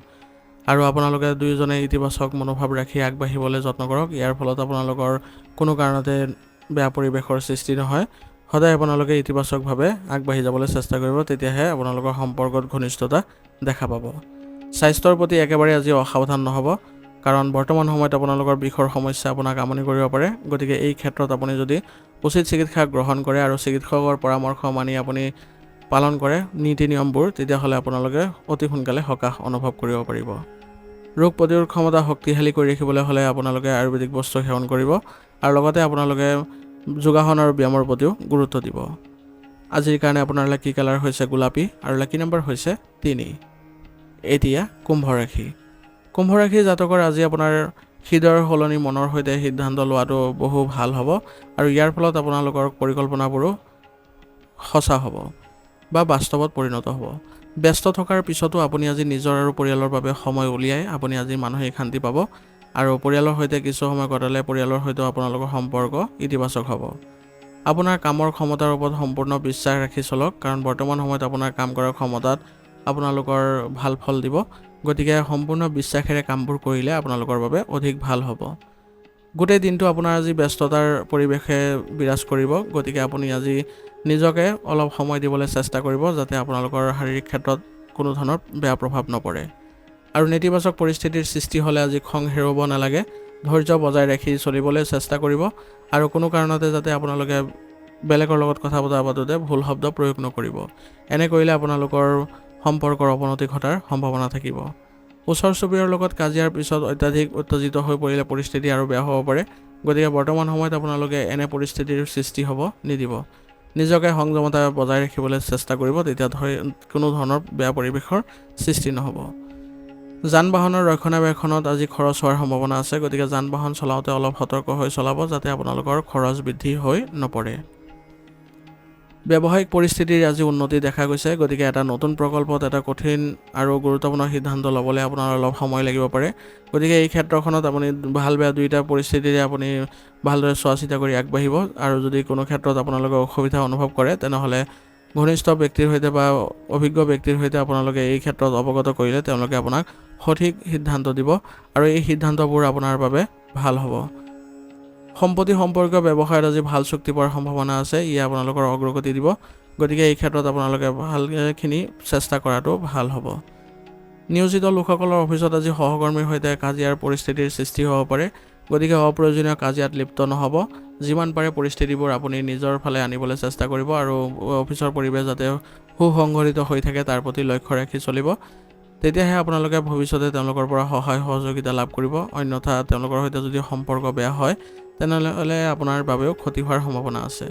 আৰু আপোনালোকে দুয়োজনে ইতিবাচক মনোভাৱ ৰাখি আগবাঢ়িবলৈ যত্ন কৰক। ইয়াৰ ফলত আপোনালোকৰ কোনো কাৰণতে বেয়া পৰিৱেশৰ সৃষ্টি নহয়। সদায় আপোনালোকে ইতিবাচকভাৱে আগবাঢ়ি যাবলৈ চেষ্টা কৰিব, তেতিয়াহে আপোনালোকৰ সম্পৰ্কত ঘনিষ্ঠতা দেখা পাব। স্বাস্থ্যৰ প্ৰতি একেবাৰে আজি অসাৱধান নহ'ব, কাৰণ বৰ্তমান সময়ত আপোনালোকৰ বিষৰ সমস্যা আপোনাক আমনি কৰিব পাৰে। গতিকে এই ক্ষেত্ৰত আপুনি যদি উচিত চিকিৎসা গ্ৰহণ কৰে আৰু চিকিৎসকৰ পৰামৰ্শ মানি আপুনি পালন কৰে নীতি নিয়মবোৰ, তেতিয়াহ'লে আপোনালোকে অতি সোনকালে সকাহ অনুভৱ কৰিব পাৰিব। ৰোগ প্ৰতিৰোধ ক্ষমতা শক্তিশালী কৰি ৰাখিবলৈ হ'লে আপোনালোকে আয়ুৰ্বেদিক বস্তু সেৱন কৰিব আৰু লগতে আপোনালোকে যোগাসন আৰু ব্যায়ামৰ প্ৰতিও গুৰুত্ব দিব। আজিৰ কাৰণে আপোনাৰ লাকি কালাৰ হৈছে গোলাপী আৰু লাকি নম্বৰ হৈছে 3। এতিয়া কুম্ভ ৰাশি। কুম্ভ ৰাশি জাতকৰ আজি আপোনাৰ হৃদয়ৰ সলনি মনৰ সৈতে সিদ্ধান্ত লোৱাটো বহু ভাল হ'ব আৰু ইয়াৰ ফলত আপোনালোকৰ পৰিকল্পনাবোৰো সঁচা হ'ব বা বাস্তৱত পৰিণত হ'ব। ব্যস্ত থকাৰ পিছতো আপুনি আজি নিজৰ আৰু পৰিয়ালৰ বাবে সময় উলিয়াই আপুনি আজি মানসিক শান্তি পাব আৰু পৰিয়ালৰ সৈতে কিছু সময় কটালে পৰিয়ালৰ সৈতেও আপোনালোকৰ সম্পৰ্ক ইতিবাচক হ'ব। আপোনাৰ কামৰ ক্ষমতাৰ ওপৰত সম্পূৰ্ণ বিশ্বাস ৰাখি চলক, কাৰণ বৰ্তমান সময়ত আপোনাৰ কাম কৰাৰ ক্ষমতাত আপোনালোকৰ ভাল ফল দিব। গতিকে সম্পূৰ্ণ বিশ্বাসেৰে কামবোৰ কৰিলে আপোনালোকৰ বাবে অধিক ভাল হ'ব। গোটেই দিনটো আপোনাৰ আজি ব্যস্ততাৰ পৰিৱেশে বিৰাজ কৰিব। গতিকে আপুনি আজি নিজকে অলপ সময় দিবলৈ চেষ্টা কৰিব যাতে আপোনালোকৰ শাৰীৰিক ক্ষেত্ৰত কোনো ধৰণৰ বেয়া প্ৰভাৱ নপৰে। আৰু নেতিবাচক পৰিস্থিতিৰ সৃষ্টি হ'লে আজি খং হেৰুৱাব নালাগে, ধৈৰ্য বজাই ৰাখি চলিবলৈ চেষ্টা কৰিব আৰু কোনো কাৰণতে যাতে আপোনালোকে বেলেগৰ লগত কথা বতৰা পাতোঁতে ভুল শব্দ প্ৰয়োগ নকৰিব। এনে কৰিলে আপোনালোকৰ সম্পৰ্কৰ অৱনতি ঘটাৰ সম্ভাৱনা থাকিব। ওচৰ চুবুৰীয়াৰ লগত কাজিয়াৰ পিছত অত্যাধিক উত্তেজিত হৈ পৰিলে পৰিস্থিতি আৰু বেয়া হ'ব পাৰে। গতিকে বৰ্তমান সময়ত আপোনালোকে এনে পৰিস্থিতিৰ সৃষ্টি হ'ব নিদিব। নিজকে সংযমতা বজাই ৰাখিবলৈ চেষ্টা কৰিব, তেতিয়া কোনো ধৰণৰ বেয়া পৰিৱেশৰ সৃষ্টি নহ'ব। যান বাহনৰ ৰক্ষণাবেক্ষণত আজি খৰচ হোৱাৰ সম্ভাৱনা আছে। গতিকে যান বাহন চলাওঁতে অলপ সতৰ্ক হৈ চলাব যাতে আপোনালোকৰ খৰচ বৃদ্ধি হৈ নপৰে। ব্যৱসায়িক পৰিস্থিতিৰ আজি উন্নতি দেখা গৈছে। গতিকে এটা নতুন প্ৰকল্পত এটা কঠিন আৰু গুৰুত্বপূৰ্ণ সিদ্ধান্ত ল'বলৈ আপোনাৰ অলপ সময় লাগিব পাৰে। গতিকে এই ক্ষেত্ৰখনত আপুনি ভাল বেয়া দুয়োটা পৰিস্থিতিৰে আপুনি ভালদৰে চোৱা চিতা কৰি আগবাঢ়িব আৰু যদি কোনো ক্ষেত্ৰত আপোনালোকে অসুবিধা অনুভৱ কৰে তেনেহ'লে ঘনিষ্ঠ ব্যক্তিৰ সৈতে বা অভিজ্ঞ ব্যক্তিৰ সৈতে আপোনালোকে এই ক্ষেত্ৰত অৱগত কৰিলে তেওঁলোকে আপোনাক সঠিক সিদ্ধান্ত দিব আৰু এই সিদ্ধান্তবোৰ আপোনাৰ বাবে ভাল হ'ব। সম্পত্তি সম্পৰ্কীয় ব্যৱসায়ত আজি ভাল চুক্তি পোৱাৰ সম্ভাৱনা আছে, ইয়ে আপোনালোকৰ অগ্ৰগতি দিব। গতিকে এই ক্ষেত্ৰত আপোনালোকে ভালখিনি চেষ্টা কৰাটো ভাল হ'ব। নিয়োজিত লোকসকলৰ অফিচত আজি সহকৰ্মীৰ সৈতে কাজিয়াৰ পৰিস্থিতিৰ সৃষ্টি হ'ব পাৰে, গতিকে অপ্ৰয়োজনীয় কাজিয়াত লিপ্ত নহ'ব। যিমান পাৰে পৰিস্থিতিবোৰ আপুনি নিজৰ ফালে আনিবলৈ চেষ্টা কৰিব আৰু অফিচৰ পৰিৱেশ যাতে সুসংগঠিত হৈ থাকে তাৰ প্ৰতি লক্ষ্য ৰাখি চলিব। তেতিয়াহে আপোনালোকে ভৱিষ্যতে তেওঁলোকৰ পৰা সহায় সহযোগিতা লাভ কৰিব। অন্যথা তেওঁলোকৰ সৈতে যদি সম্পৰ্ক বেয়া হয় তেনেহ'লে আপোনাৰ বাবেও ক্ষতি হোৱাৰ সম্ভাৱনা আছে।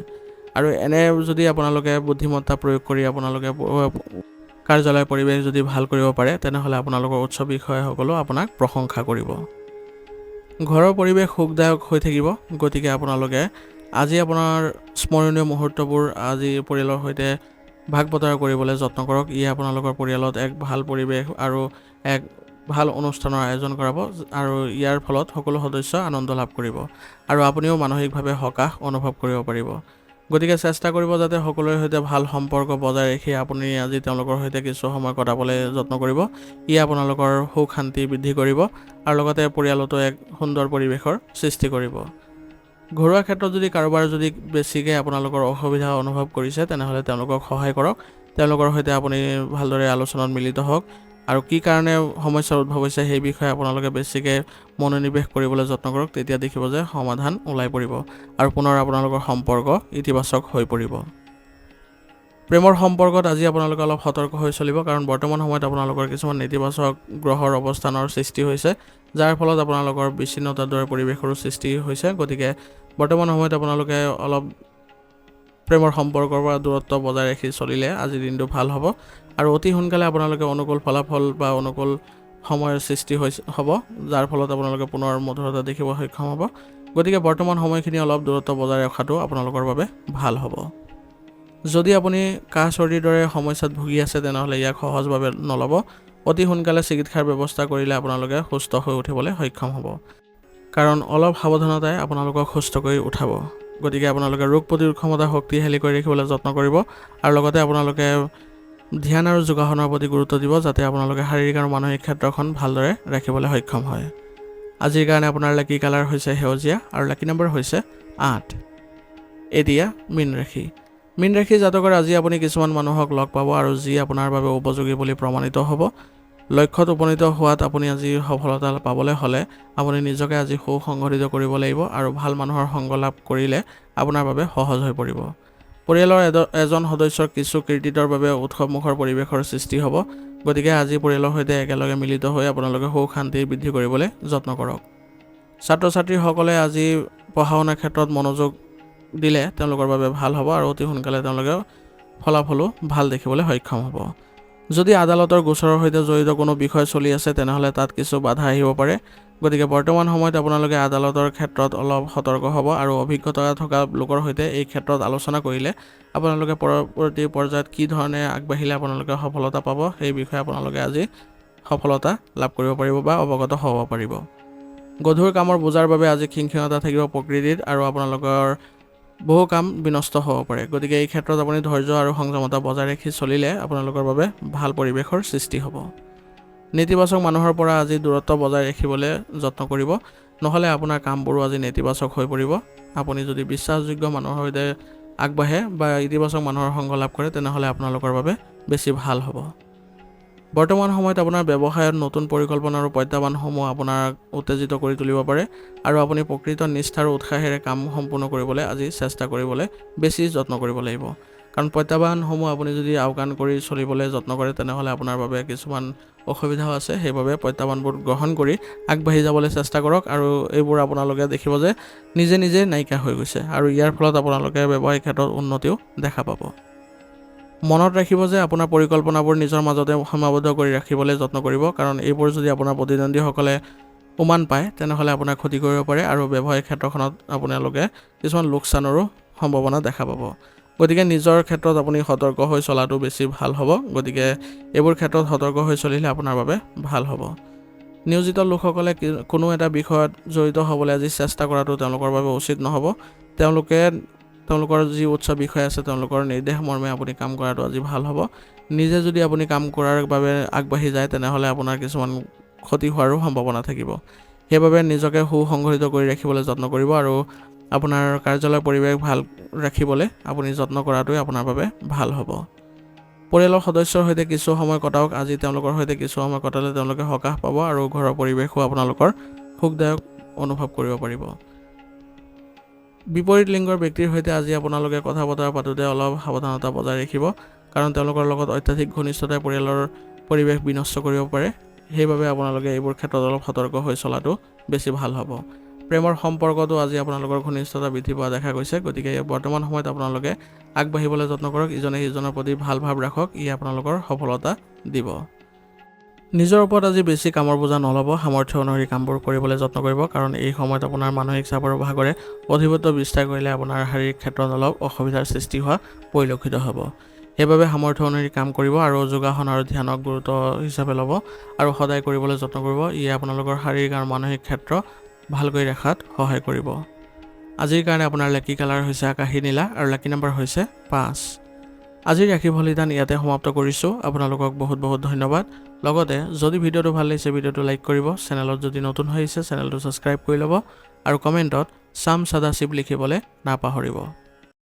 আৰু এনে যদি আপোনালোকে বুদ্ধিমত্তা প্ৰয়োগ কৰি আপোনালোকে কাৰ্যালয় পৰিৱেশ যদি ভাল কৰিব পাৰে তেনেহ'লে আপোনালোকৰ উচ্চ বিষয়াসকলেও আপোনাক প্ৰশংসা কৰিব। ঘৰৰ পৰিৱেশ সুখদায়ক হৈ থাকিব, গতিকে আপোনালোকে আজি আপোনাৰ স্মৰণীয় মুহূৰ্তবোৰ আজি পৰিয়ালৰ সৈতে ভাগ বতৰা কৰিবলৈ যত্ন কৰক। ই আপোনালোকৰ পৰিয়ালত এক ভাল পৰিৱেশ আৰু এক ভাল অনুষ্ঠানৰ আয়োজন কৰাব আৰু ইয়াৰ ফলত সকলো সদস্য আনন্দ লাভ কৰিব আৰু আপুনিও মানসিকভাৱে সকাহ অনুভৱ কৰিব পাৰিব। গতিকে চেষ্টা কৰিব যাতে সকলোৰে সৈতে ভাল সম্পৰ্ক বজাই ৰাখি আপুনি আজি তেওঁলোকৰ সৈতে কিছু সময় কটাবলৈ যত্ন কৰিব। ই আপোনালোকৰ সুখ শান্তি বৃদ্ধি কৰিব আৰু লগতে পৰিয়ালতো এক সুন্দৰ পৰিৱেশৰ সৃষ্টি কৰিব। ঘৰুৱা ক্ষেত্ৰত যদি কাৰোবাৰ যদি বেছিকৈ আপোনালোকৰ অসুবিধা অনুভৱ কৰিছে তেনেহ'লে তেওঁলোকক সহায় কৰক। তেওঁলোকৰ সৈতে আপুনি ভালদৰে আলোচনাত মিলিত হওক আৰু কি কাৰণে সমস্যাৰ উদ্ভৱ হৈছে সেই বিষয়ে আপোনালোকে বেছিকৈ মনোনিৱেশ কৰিবলৈ যত্ন কৰক। তেতিয়া দেখিব যে সমাধান ওলাই পৰিব আৰু পুনৰ আপোনালোকৰ সম্পৰ্ক ইতিবাচক হৈ পৰিব। প্ৰেমৰ সম্পৰ্কত আজি আপোনালোকে অলপ সতৰ্ক হৈ চলিব, কাৰণ বৰ্তমান সময়ত আপোনালোকৰ কিছুমান নেতিবাচক গ্ৰহৰ অৱস্থানৰ সৃষ্টি হৈছে, যাৰ ফলত আপোনালোকৰ বিচ্ছিন্নতাৰ দৰে পৰিৱেশৰো সৃষ্টি হৈছে। গতিকে বৰ্তমান সময়ত আপোনালোকে অলপ প্ৰেমৰ সম্পৰ্কৰ পৰা দূৰত্ব বজাই ৰাখি চলিলে আজিৰ দিনটো ভাল হ'ব আৰু অতি সোনকালে আপোনালোকে অনুকূল ফলাফল বা অনুকূল সময়ৰ সৃষ্টি হ'ব, যাৰ ফলত আপোনালোকে পুনৰ মধুৰতা দেখিব সক্ষম হ'ব। গতিকে বৰ্তমান সময়খিনি অলপ দূৰত্ব বজাই ৰখাটো আপোনালোকৰ বাবে ভাল হ'ব। যদি আপুনি কাহ চৰ্দিৰ দৰে সমস্যাত ভুগি আছে তেনেহ'লে ইয়াক সহজভাৱে নল'ব। অতি সোনকালে চিকিৎসাৰ ব্যৱস্থা কৰিলে আপোনালোকে সুস্থ হৈ উঠিবলৈ সক্ষম হ'ব, কাৰণ অলপ সাৱধানতাই আপোনালোকক সুস্থ কৰি উঠাব। গতিকে আপোনালোকে ৰোগ প্ৰতিৰোধ ক্ষমতা শক্তিশালী কৰি ৰাখিবলৈ যত্ন কৰিব আৰু লগতে আপোনালোকে ধ্যান আৰু যোগাসনৰ প্ৰতি গুৰুত্ব দিব, যাতে আপোনালোকে শাৰীৰিক আৰু মানসিক ক্ষেত্ৰখন ভালদৰে ৰাখিবলৈ সক্ষম হয়। আজিৰ কাৰণে আপোনাৰ লাকি কালাৰ হৈছে সেউজীয়া আৰু লাকি নম্বৰ হৈছে 8। এতিয়া মীন ৰাশি। মীন ৰাশি জাতকৰ আজি আপুনি কিছুমান মানুহক লগ পাব আৰু যি আপোনাৰ বাবে উপযোগী বুলি প্ৰমাণিত হ'ব। লক্ষ্যত উপনীত হোৱাত আপুনি আজি সফলতা পাবলৈ হ'লে আপুনি নিজকে আজি সুসংগঠিত কৰিব লাগিব আৰু ভাল মানুহৰ সংগ লাভ কৰিলে আপোনাৰ বাবে সহজ হৈ পৰিব। পৰিয়ালৰ এজন সদস্যৰ কিছু কৃতিত্বৰ বাবে উৎসৱমুখৰ পৰিৱেশৰ সৃষ্টি হ'ব। গতিকে আজি পৰিয়ালৰ সৈতে একেলগে মিলিত হৈ আপোনালোকে সুখ শান্তি বৃদ্ধি কৰিবলৈ যত্ন কৰক। ছাত্ৰ ছাত্ৰীসকলে আজি পঢ়া শুনাৰ ক্ষেত্ৰত মনোযোগ দিলে তেওঁলোকৰ বাবে ভাল হ'ব আৰু অতি সোনকালে তেওঁলোকে ফলাফলো ভাল দেখিবলৈ সক্ষম হ'ব। যদি আদালতৰ গোচৰৰ সৈতে জড়িত কোনো বিষয় চলি আছে তেনেহ'লে তাত কিছু বাধা আহিব পাৰে। গতিকে বৰ্তমান সময়ত আপোনালোকে আদালতৰ ক্ষেত্ৰত অলপ সতৰ্ক হ'ব আৰু অভিজ্ঞতা থকা লোকৰ সৈতে এই ক্ষেত্ৰত আলোচনা কৰিলে আপোনালোকে পৰৱৰ্তী পৰ্যায়ত কি ধৰণে আগবাঢ়িলে আপোনালোকে সফলতা পাব সেই বিষয়ে আপোনালোকে আজি সফলতা লাভ কৰিব পাৰিব বা অৱগত হ'ব পাৰিব। গধুৰ কামৰ বোজাৰ বাবে আজি খিংখিঙতা থাকিব প্ৰকৃতিত আৰু আপোনালোকৰ বহু কাম বিনষ্ট হ'ব পাৰে। গতিকে এই ক্ষেত্ৰত আপুনি ধৈৰ্য আৰু সংযমতা বজাই ৰাখি চলিলে আপোনালোকৰ বাবে ভাল পৰিৱেশৰ সৃষ্টি হ'ব। নেতিবাচক মানুহৰ পৰা আজি দূৰত্ব বজাই ৰাখিবলৈ যত্ন কৰিব, নহ'লে আপোনাৰ কামবোৰো আজি নেতিবাচক হৈ পৰিব। আপুনি যদি বিশ্বাসযোগ্য মানুহৰ সৈতে আগবাঢ়ে বা ইতিবাচক মানুহৰ সংগ লাভ কৰে তেনেহ'লে আপোনালোকৰ বাবে বেছি ভাল হ'ব। বৰ্তমান সময়ত আপোনাৰ ব্যৱসায়ত নতুন পৰিকল্পনা আৰু প্ৰত্যাহ্বানসমূহ আপোনাক উত্তেজিত কৰি তুলিব পাৰে আৰু আপুনি প্ৰকৃত নিষ্ঠা আৰু উৎসাহেৰে কাম সম্পূৰ্ণ কৰিবলৈ আজি চেষ্টা কৰিবলৈ বেছি যত্ন কৰিব লাগিব, কাৰণ প্ৰত্যাহ্বানসমূহ আপুনি যদি আওকাণ কৰি চলিবলৈ যত্ন কৰে তেনেহ'লে আপোনাৰ বাবে কিছুমান অসুবিধাও আছে। সেইবাবে প্ৰত্যাহ্বানবোৰ গ্ৰহণ কৰি আগবাঢ়ি যাবলৈ চেষ্টা কৰক আৰু এইবোৰ আপোনালোকে দেখিব যে নিজে নিজে নাইকিয়া হৈ গৈছে আৰু ইয়াৰ ফলত আপোনালোকে ব্যৱসায়িক ক্ষেত্ৰত উন্নতিও দেখা পাব। মনত ৰাখিব যে আপোনাৰ পৰিকল্পনাবোৰ নিজৰ মাজতে সীমাবদ্ধ কৰি ৰাখিবলৈ যত্ন কৰিব, কাৰণ এইবোৰ যদি আপোনাৰ প্ৰতিদ্বন্দ্বীসকলে উমান পায় তেনেহ'লে আপোনাক ক্ষতি কৰিব পাৰে আৰু ব্যৱসায়িক ক্ষেত্ৰখনত আপোনালোকে কিছুমান লোকচানৰো সম্ভাৱনা দেখা পাব। গতিকে নিজৰ ক্ষেত্ৰত আপুনি সতৰ্ক হৈ চলাটো বেছি ভাল হ'ব। গতিকে এইবোৰ ক্ষেত্ৰত সতৰ্ক হৈ চলিলে আপোনাৰ বাবে ভাল হ'ব। নিয়োজিত লোকসকলে কোনো এটা বিষয়ত জড়িত হ'বলৈ আজি চেষ্টা কৰাটো তেওঁলোকৰ বাবে উচিত নহ'ব। তেওঁলোকৰ যি উচ্চ বিষয় আছে তেওঁলোকৰ নিৰ্দেশ মৰ্মে আপুনি কাম কৰাটো আজি ভাল হ'ব। নিজে যদি আপুনি কাম কৰাৰ বাবে আগবাঢ়ি যায় তেনেহ'লে আপোনাৰ কিছুমান ক্ষতি হোৱাৰো সম্ভাৱনা থাকিব। সেইবাবে নিজকে সুসংগঠিত কৰি ৰাখিবলৈ যত্ন কৰিব আৰু আপোনাৰ কাৰ্যালয়ৰ পৰিৱেশ ভাল ৰাখিবলৈ আপুনি যত্ন কৰাটোৱে আপোনাৰ বাবে ভাল হ'ব। পৰিয়ালৰ সদস্যৰ সৈতে কিছু সময় কটাওক। আজি তেওঁলোকৰ সৈতে কিছু সময় কটালে তেওঁলোকে সকাহ পাব আৰু ঘৰৰ পৰিৱেশো আপোনালোকৰ সুখদায়ক অনুভৱ কৰিব পাৰিব। বিপৰীত লিংগৰ ব্যক্তিৰ সৈতে আজি আপোনালোকে কথা বতৰা পাতোঁতে অলপ সাৱধানতা বজাই ৰাখিব, কাৰণ তেওঁলোকৰ লগত অত্যাধিক ঘনিষ্ঠতাই পৰিয়ালৰ পৰিৱেশ বিনষ্ট কৰিব পাৰে। সেইবাবে আপোনালোকে এইবোৰ ক্ষেত্ৰত অলপ সতৰ্ক হৈ চলাটো বেছি ভাল হ'ব। প্ৰেমৰ সম্পৰ্কতো আজি আপোনালোকৰ ঘনিষ্ঠতা বৃদ্ধি পোৱা দেখা গৈছে, গতিকে বৰ্তমান সময়ত আপোনালোকে আগবাঢ়িবলৈ যত্ন কৰক। ইজনে সিজনৰ প্ৰতি ভাল ভাৱ ৰাখক, ই আপোনালোকৰ সফলতা দিব। নিজৰ ওপৰত আজি বেছি কামৰ বোজা নল'ব। সামৰ্থ্য অনুসৰি কামবোৰ কৰিবলৈ যত্ন কৰিব, কাৰণ এই সময়ত আপোনাৰ মানসিক চাপ আৰু ভাগৰে অধিপত্য বিস্তাৰ কৰিলে আপোনাৰ শাৰীৰিক ক্ষেত্ৰত অলপ অসুবিধাৰ সৃষ্টি হোৱা পৰিলক্ষিত হ'ব। সেইবাবে সামৰ্থ্য অনুসৰি কাম কৰিব আৰু যোগাসন আৰু ধ্যানক গুৰুত্ব হিচাপে ল'ব আৰু সদায় কৰিবলৈ যত্ন কৰিব। ইয়ে আপোনালোকৰ শাৰীৰিক আৰু মানসিক ক্ষেত্ৰ ভালকৈ ৰখাত সহায় কৰিব। আজিৰ কাৰণে আপোনাৰ লাকি কালাৰ হৈছে আকাশী নীলা আৰু লাকি নম্বৰ হৈছে 5। আজিৰ ৰাশিফল নিদান ইয়াতে সমাপ্ত কৰিছোঁ। আপোনালোকক বহুত বহুত ধন্যবাদ। লগতে যদি ভিডিঅ'টো ভাল লাগিছে ভিডিঅ'টো লাইক কৰিব, চেনেলত যদি নতুন হৈ আহিছে চেনেলটো ছাবস্ক্ৰাইব কৰি ল'ব আৰু কমেণ্টত চাম সাদাশিৱ লিখিবলৈ নাপাহৰিব।